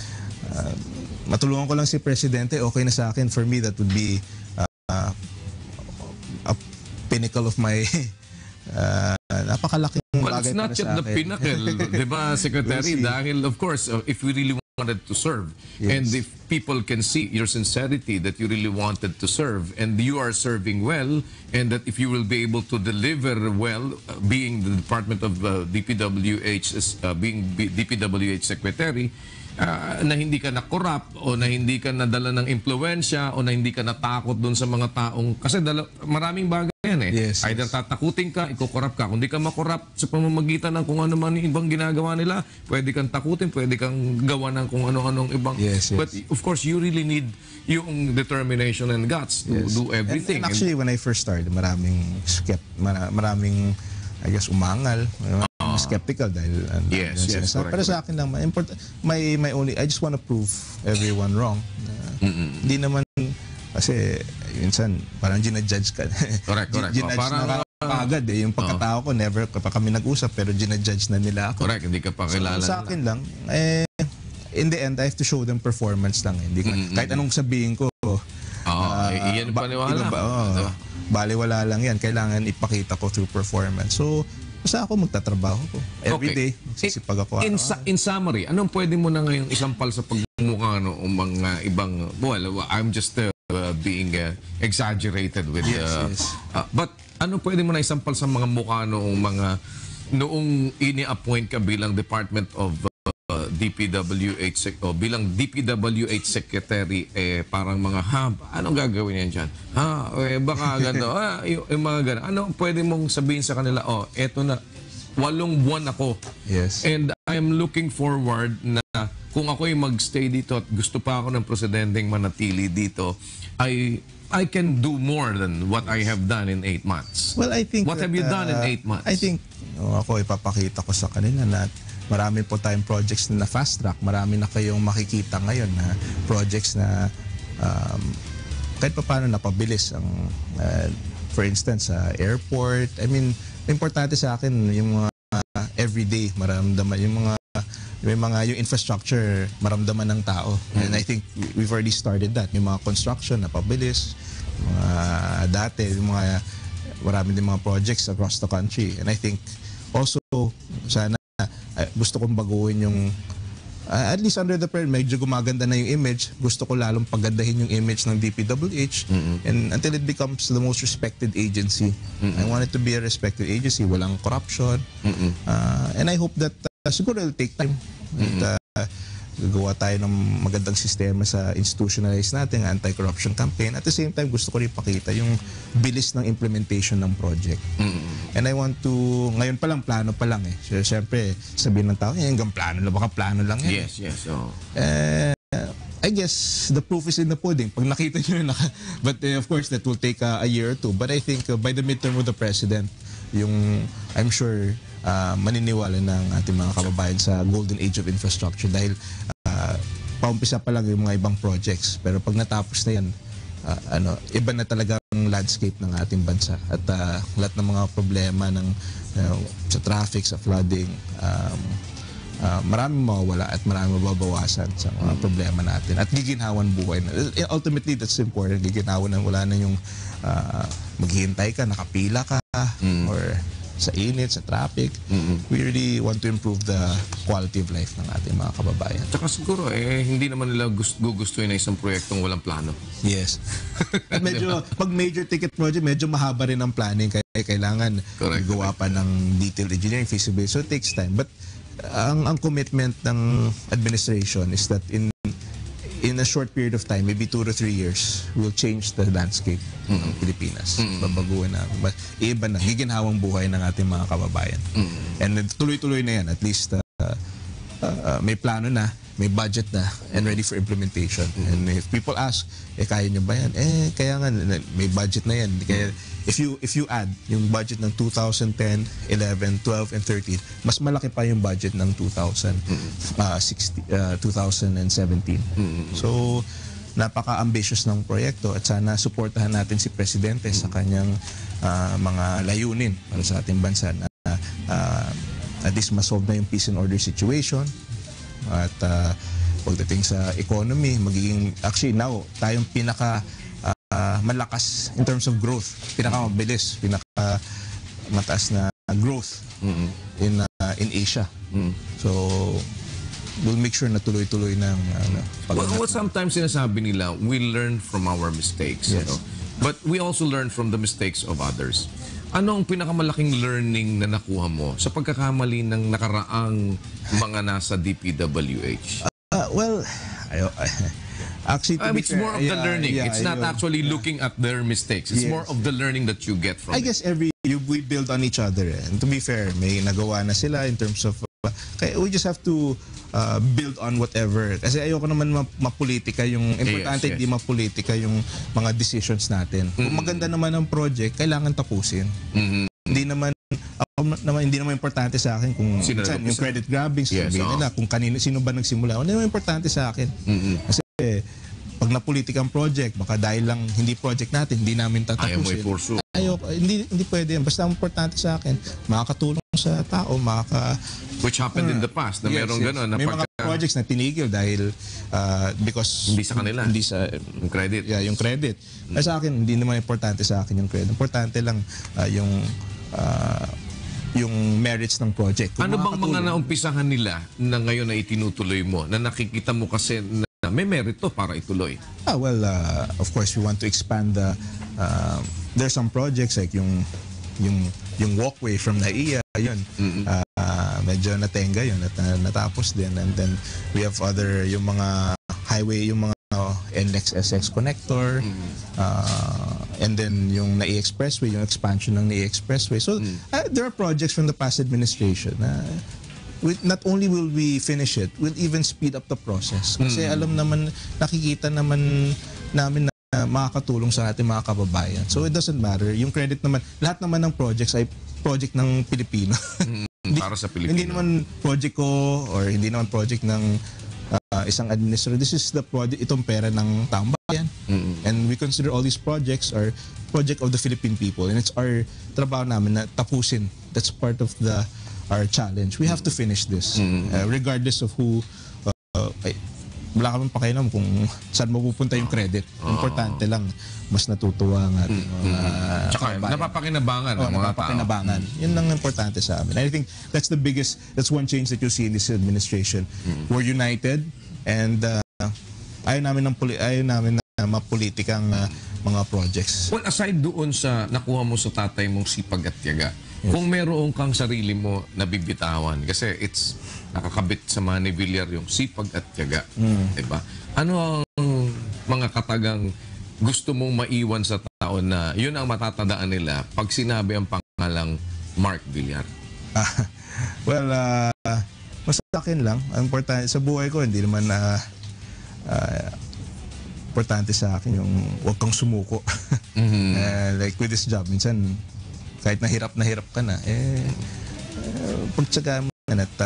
matulungan ko lang si presidente, okay na sa akin. For me, that would be a pinnacle of my napakalaking Well, bagay it's not para yet sa the akin. pinnacle, di ba, Secretary? We'll see. Dahil, of course, if we really wanted to serve, Yes. and if people can see your sincerity that you really wanted to serve, and you are serving well, and that if you will be able to deliver well, being the Department of DPWH, being DPWH Secretary, na hindi ka na-corrupt o na hindi ka nadala ng impluensya o na hindi ka natakot doon sa mga taong kasi maraming bagay yan eh. Yes, Either tatakutin ka, ikukorrupt ka. Kung di ka makorrupt sa pamamagitan ng kung ano man yung ibang ginagawa nila, pwede kang takutin, pwede kang gawa ng kung ano-anong ibang. Yes, yes. But of course, you really need yung determination and guts to Yes. do everything. And actually, when I first started, maraming maraming I guess umangal, skeptical dahil Yes, yun yes, sinasabi. correct, Pero sa akin lang, my only, I just want to prove everyone wrong. Hindi naman, kasi minsan parang ginajudge ka. Correct. Ginajudge Parang, na agad eh. Yung pagkatao ko, never pa kami nag-usap, pero ginajudge na nila ako. correct, hindi ka pa kilala. Sa akin lang, in the end, I have to show them performance lang. Hindi ko, kahit anong sabihin ko, Iyan paniwala. baliwala lang yan. Kailangan ipakita ko through performance. So, basta ako magtatrabaho ko. Every day, magsisipag ako. In summary, anong pwede mo na ngayong isampal sa pagmumukha o mga ibang, well, I'm just being exaggerated with Yes. but ano pwede mo na isampal sa mga mukha noong ini-appoint ka bilang Department of DPWH o bilang DPWH Secretary, parang mga anong gagawin yan dyan? Baka gano'n. Yung mga gano'n. Ano pwede mong sabihin sa kanila? Eto na, 8 buwan ako. Yes. And I'm looking forward na kung ako'y magstay dito at gusto pa ako ng presidenteng manatili dito, I can do more than what I have done in 8 months. Well, I think What have you done in 8 months? I think ako ipapakita ko sa kanila na marami po tayong projects na fast track. Marami na kayong makikita ngayon na projects na kahit pa paano napabilis ang for instance sa airport. I mean, importante sa akin yung mga everyday maramdaman yung yung infrastructure maramdaman ng tao. And I think we've already started that. Yung mga construction na pabilis, dati yung marami din mga projects across the country. And I think also sana gusto kong baguhin yung at least under the prayer, medyo gumaganda na yung image. Gusto ko lalong pagandahin yung image ng DPWH and until it becomes the most respected agency. I want it to be a respected agency, walang corruption. And I hope that siguro it'll take time. Gagawa tayo ng magandang sistema sa institutionalize natin anti-corruption campaign. At the same time, gusto ko rin pakita yung bilis ng implementation ng project. And I want to, ngayon pa lang, plano pa lang eh. So, siyempre, sabihin ng tao, hanggang plano lang, baka plano lang yan. Yes. I guess the proof is in the pudding. Pag nakita nyo na, but of course, that will take a year or two. But I think by the midterm of the president, I'm sure, maniniwala ng ating mga kababayan sa golden age of infrastructure dahil paumpisa pa lang yung mga ibang projects. Pero pag natapos na yan, iba na talaga ang landscape ng ating bansa. At lahat ng mga problema sa traffic, sa flooding, maraming mawawala at maraming mababawasan sa mga problema natin. At giginhawan buhay na. Ultimately, that's important. Giginhawan na wala na yung maghihintay ka, nakapila ka, or sa init, sa traffic. We really want to improve the quality of life ng ating mga kababayan. Tsaka siguro, hindi naman nila gugustuhin na isang proyektong walang plano. Yes. At medyo, pag major ticket project, medyo mahaba rin ang planning. Kaya kailangan gawa pa ng detailed engineering, feasibility. So it takes time. But ang commitment ng administration is that in in a short period of time, maybe 2 to 3 years, we'll change the landscape ng Pilipinas. Babaguhin na. Iba na, giginhawang buhay ng ating mga kababayan. And tuloy-tuloy na yan. At least may plano na, may budget na, and ready for implementation. And if people ask, kaya nyo ba yan? Kaya nga, may budget na yan. Kaya if you add yung budget ng 2010, 11, 12, and 13, mas malaki pa yung budget ng 2017. So, napaka-ambitious ng proyekto at sana suportahan natin si Presidente sa kanyang mga layunin para sa ating bansa na at least masolve na yung peace and order situation at pagdating sa economy, magiging, actually now, tayong malakas in terms of growth, pinakamabilis, mataas na growth in Asia. So we'll make sure na tuloy-tuloy ng well, sometimes sinasabi nila we learn from our mistakes, yes. But we also learn from the mistakes of others. Ano ang pinakamalaking learning na nakuha mo sa pagkakamali ng nakaraang mga nasa DPWH? Well, actually, it's more of the learning. It's not actually looking at their mistakes. It's more of the learning that you get from I guess we build on each other. And to be fair, may nagawa na sila in terms of kaya we just have to build on whatever. Kasi ayoko naman mapolitika yung importante, hindi mapolitika yung mga decisions natin. Kung maganda naman ang project, kailangan tapusin. Hindi naman importante sa akin kung yung credit grabbing, sabihin nila kung sino ba nagsimula. Hindi naman importante sa akin. Kasi pag napolitika ang project, baka dahil lang hindi project natin, hindi namin tatapusin. Ayaw mo i-pursue. Hindi pwede yan. Basta ang importante sa akin, makakatulong sa tao, which happened in the past, na merong gano'n. May mga projects na tinigil dahil because hindi sa kanila. Hindi sa yung credit. Yeah, yung credit. Sa akin, hindi naman importante sa akin yung credit. Importante lang yung merits ng project. Kung ano bang mga naumpisahan nila na ngayon na itinutuloy mo, na nakikita mo kasi na may merito para ituloy? Well, of course, we want to expand there's some projects like yung walkway from NAIA, yun. Medyo natenga yun at natapos din. And then we have yung mga highway, yung mga NLEX-SX connector, and then yung NAIA Expressway, yung expansion ng NAIA Expressway. So there are projects from the past administration not only will we finish it, we'll even speed up the process. Kasi nakikita naman namin na makakatulong sa ating mga kababayan. So it doesn't matter. Yung credit naman, lahat naman ng projects ay project ng Pilipino. Para sa Pilipino. Hindi naman project ko or hindi naman project ng isang administrator. This is the project, itong pera ng taong bayan. And we consider all these projects are project of the Philippine people. And it's our trabaho namin na tapusin. That's part of our challenge. We have to finish this. Regardless of who wala kami pakialam kung saan mapupunta yung credit. Importante lang, mas natutuwa ang ating tsaka napapakinabangan ang mga napapakinabangan. Yun lang importante sa amin. I think that's one change that you see in this administration. We're united and ayaw namin na mapolitikang mga projects. Well, aside doon sa nakuha mo sa tatay mong sipag at tiyaga, kung meron kang sarili mo na bibitawan, kasi it's nakakabit sa Manny Villar yung sipag at tiyaga, diba? Ano ang mga katagang gusto mong maiwan sa tao na yun ang matatandaan nila pag sinabi ang pangalang Mark Villar? Well, mas sa akin lang, ang importante sa buhay ko, hindi naman importante sa akin yung huwag kang sumuko. Like with this job, minsan kahit nahirap ka na, pagtsaga mo na at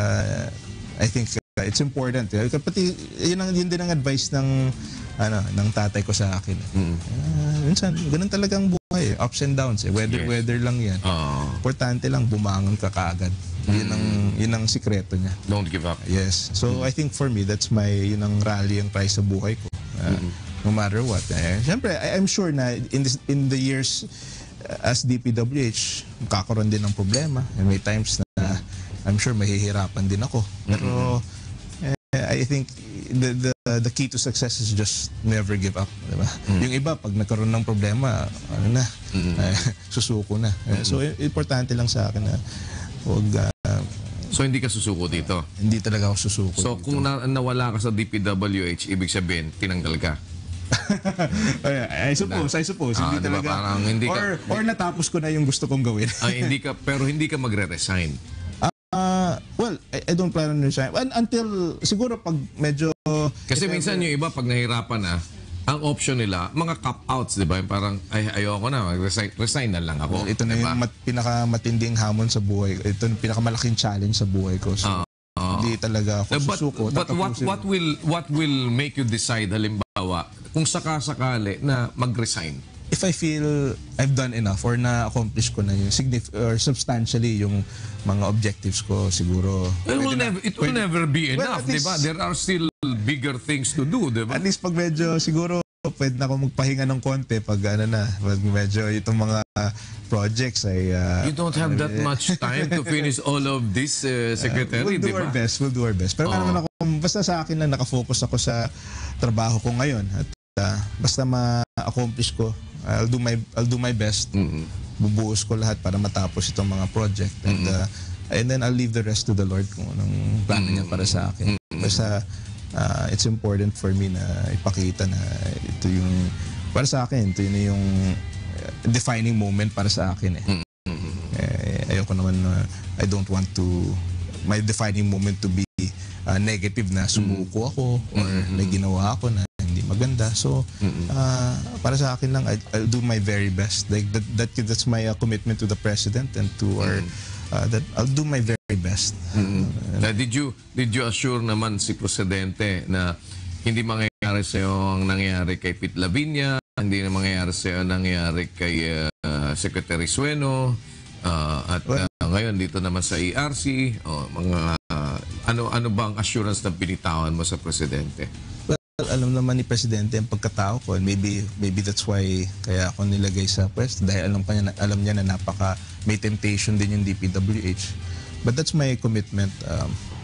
I think it's important. Pati yun din ang advice ng tatay ko sa akin. Minsan, ganun talaga ang buhay. Ups and downs. Weather lang yan. Importante lang, bumangon ka kaagad. Yun ang sikreto niya. Don't give up. Yes. So I think for me, that's yun ang rallying cry sa buhay ko. No matter what. Siyempre, I'm sure na in the years as DPWH, kakaroon din ng problema. And may times na I'm sure mahihirapan din ako. Pero I think the key to success is just never give up. Diba? Yung iba, pag nagkaroon ng problema, susuko na. So importante lang sa akin na huwag So hindi ka susuko dito. Hindi talaga ako susuko. So dito. kung nawala ka sa DPWH, ibig sabihin, tinanggal ka. I suppose. Hindi diba, talaga. parang hindi Or natapos ko na yung gusto kong gawin. Pero hindi ka magre-resign. Well, I don't plan on resign. Until, siguro pag medyo... Kasi minsan yung iba, pag nahirapan na, ang option nila, mga cop-outs, di ba? Yung parang, ayoko na, resign na lang ako. Ito na diba? yung pinakamatinding hamon sa buhay ko. Ito yung pinakamalaking challenge sa buhay ko. So, hindi talaga ako susuko. But what will make you decide, halimbawa, kung sakasakali na mag-resign? If I feel I've done enough or na-accomplish ko na yung or substantially yung mga objectives ko, siguro... It will never be enough, di ba? There are still bigger things to do, di ba? At least pag medyo, siguro, pwede na ako magpahinga ng konti pag pag medyo itong mga projects ay... you don't have that much time to finish all of this, Secretary, di ba? We'll do our best. Pero naman ako, basta sa akin lang, nakafocus ako sa trabaho ko ngayon. At basta ma-accomplish ko, I'll do my best. Bubuhos ko lahat para matapos itong mga project. And then I'll leave the rest to the Lord kung anong plano niya para sa akin. Basta it's important for me na ipakita na ito yung para sa akin, ito yung defining moment para sa akin ayoko naman I don't want my defining moment to be negative na sumuko ako or may ginawa ako na hindi maganda. So para sa akin lang, I'll do my very best. Like that's my commitment to the President and to our that I'll do my very best. Did you assure naman si Presidente na hindi mangyayari sa iyo ang nangyayari kay Pete Lavinia, hindi na mangyayari sa iyo ang nangyayari kay Secretary Sueno, at ngayon dito naman sa ERC, mga ano ba ang assurance na binitawan mo sa Presidente? Well, alam naman ni Presidente ang pagkatao ko, and maybe that's why kaya ako nilagay sa pwesto, dahil alam niya na may temptation din yung DPWH. But that's my commitment.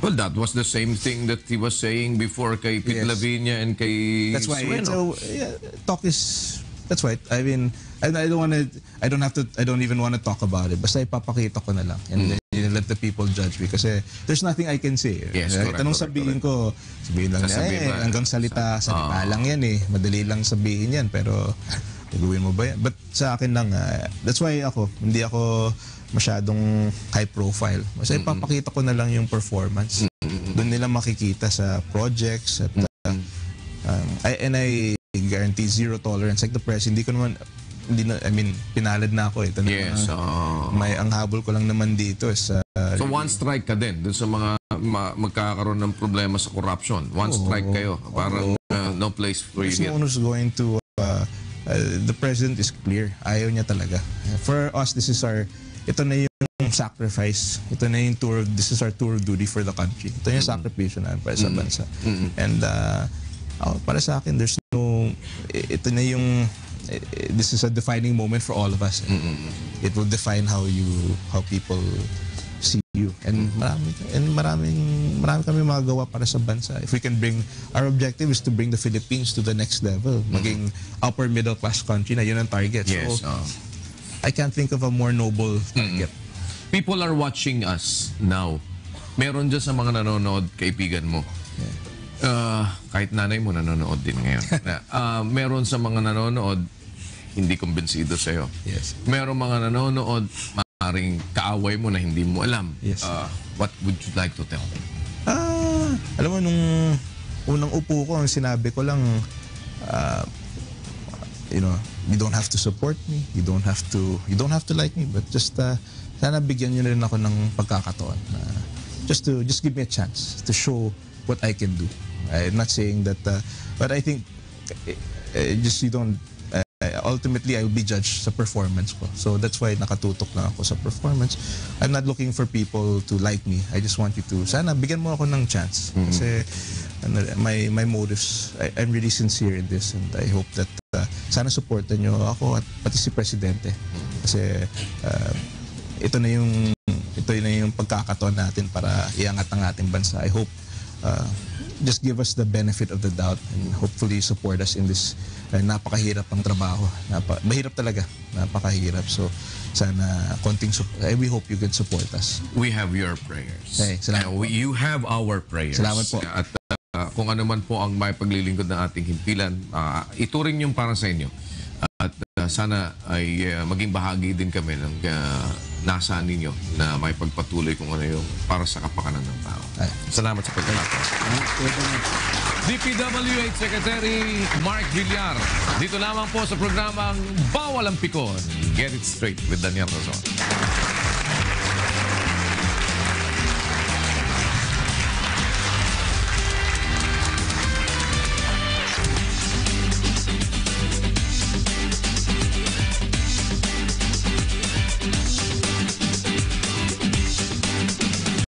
Well, that was the same thing that he was saying before kay Pete Lavinia and kay That's why Sueno. Talk is. That's why I mean I don't even want to talk about it. Basta ipapakita ko na lang and then you let the people judge me kasi there's nothing I can say. Yes, correct, Anong sabihin ko? Sabihin lang niya, hanggang salita lang yan madali lang sabihin yan pero gagawin mo ba yan? But sa akin lang, that's why hindi ako masyadong high profile. Basta ipapakita ko na lang yung performance. Doon nila makikita sa projects at I guarantee zero tolerance. Like the press, pinalad na ako. Ito yes. Ang habol ko lang naman dito is... so one strike ka din dun sa mga magkakaroon ng problema sa corruption. One strike kayo. Parang no place for you here. Someone who's going to... the President is clear. Ayaw niya talaga. For us, ito na yung sacrifice. Ito na yung this is our tour of duty for the country. Ito yung sakripisyo namin para sa bansa. And para sa akin, this is a defining moment for all of us. It will define how people see you. And marami kami magagawa para sa bansa. If we can our objective is to bring the Philippines to the next level. Maging upper middle class country na yun ang target. Yes. So, I can't think of a more noble target. People are watching us now. Meron dyan sa mga nanonood, kaibigan mo. Kahit nanay mo nanonood din ngayon. Meron sa mga nanonood, hindi kumbinsido sa'yo. Yes. Meron mga nanonood, maaaring kaaway mo na hindi mo alam. Yes. What would you like to tell them? Alam mo, nung unang upo ko, ang sinabi ko lang, you don't have to support me, you don't have to like me, but just sana bigyan niyo rin ako ng pagkakataon. Just give me a chance to show what I can do. I'm not saying that, but I think ultimately I will be judged sa performance ko. So that's why nakatutok lang ako sa performance. I'm not looking for people to like me. I just want you to, sana bigyan mo ako ng chance. Kasi my motives, I'm really sincere in this, and I hope that sana supportan nyo ako at pati si Presidente. Kasi ito na yung pagkakataon natin para iangat ang ating bansa. I hope just give us the benefit of the doubt and hopefully support us in this napakahirap ang trabaho. Mahirap talaga. Napakahirap. So, sana we hope you can support us. We have your prayers. Hey, salamat po. You have our prayers. Salamat po. At kung ano man po ang may paglilingkod ng ating himpilan, ituring yung para sa inyo. At sana ay maging bahagi din kami ng nasa ninyo na may pagpatuloy kung ano yung para sa kapakanan ng tao. Salamat sa pagkalapit. DPWH Secretary Mark Villar. Dito lamang po sa programang Bawal ang Pikon. Get it straight with Daniel Razon.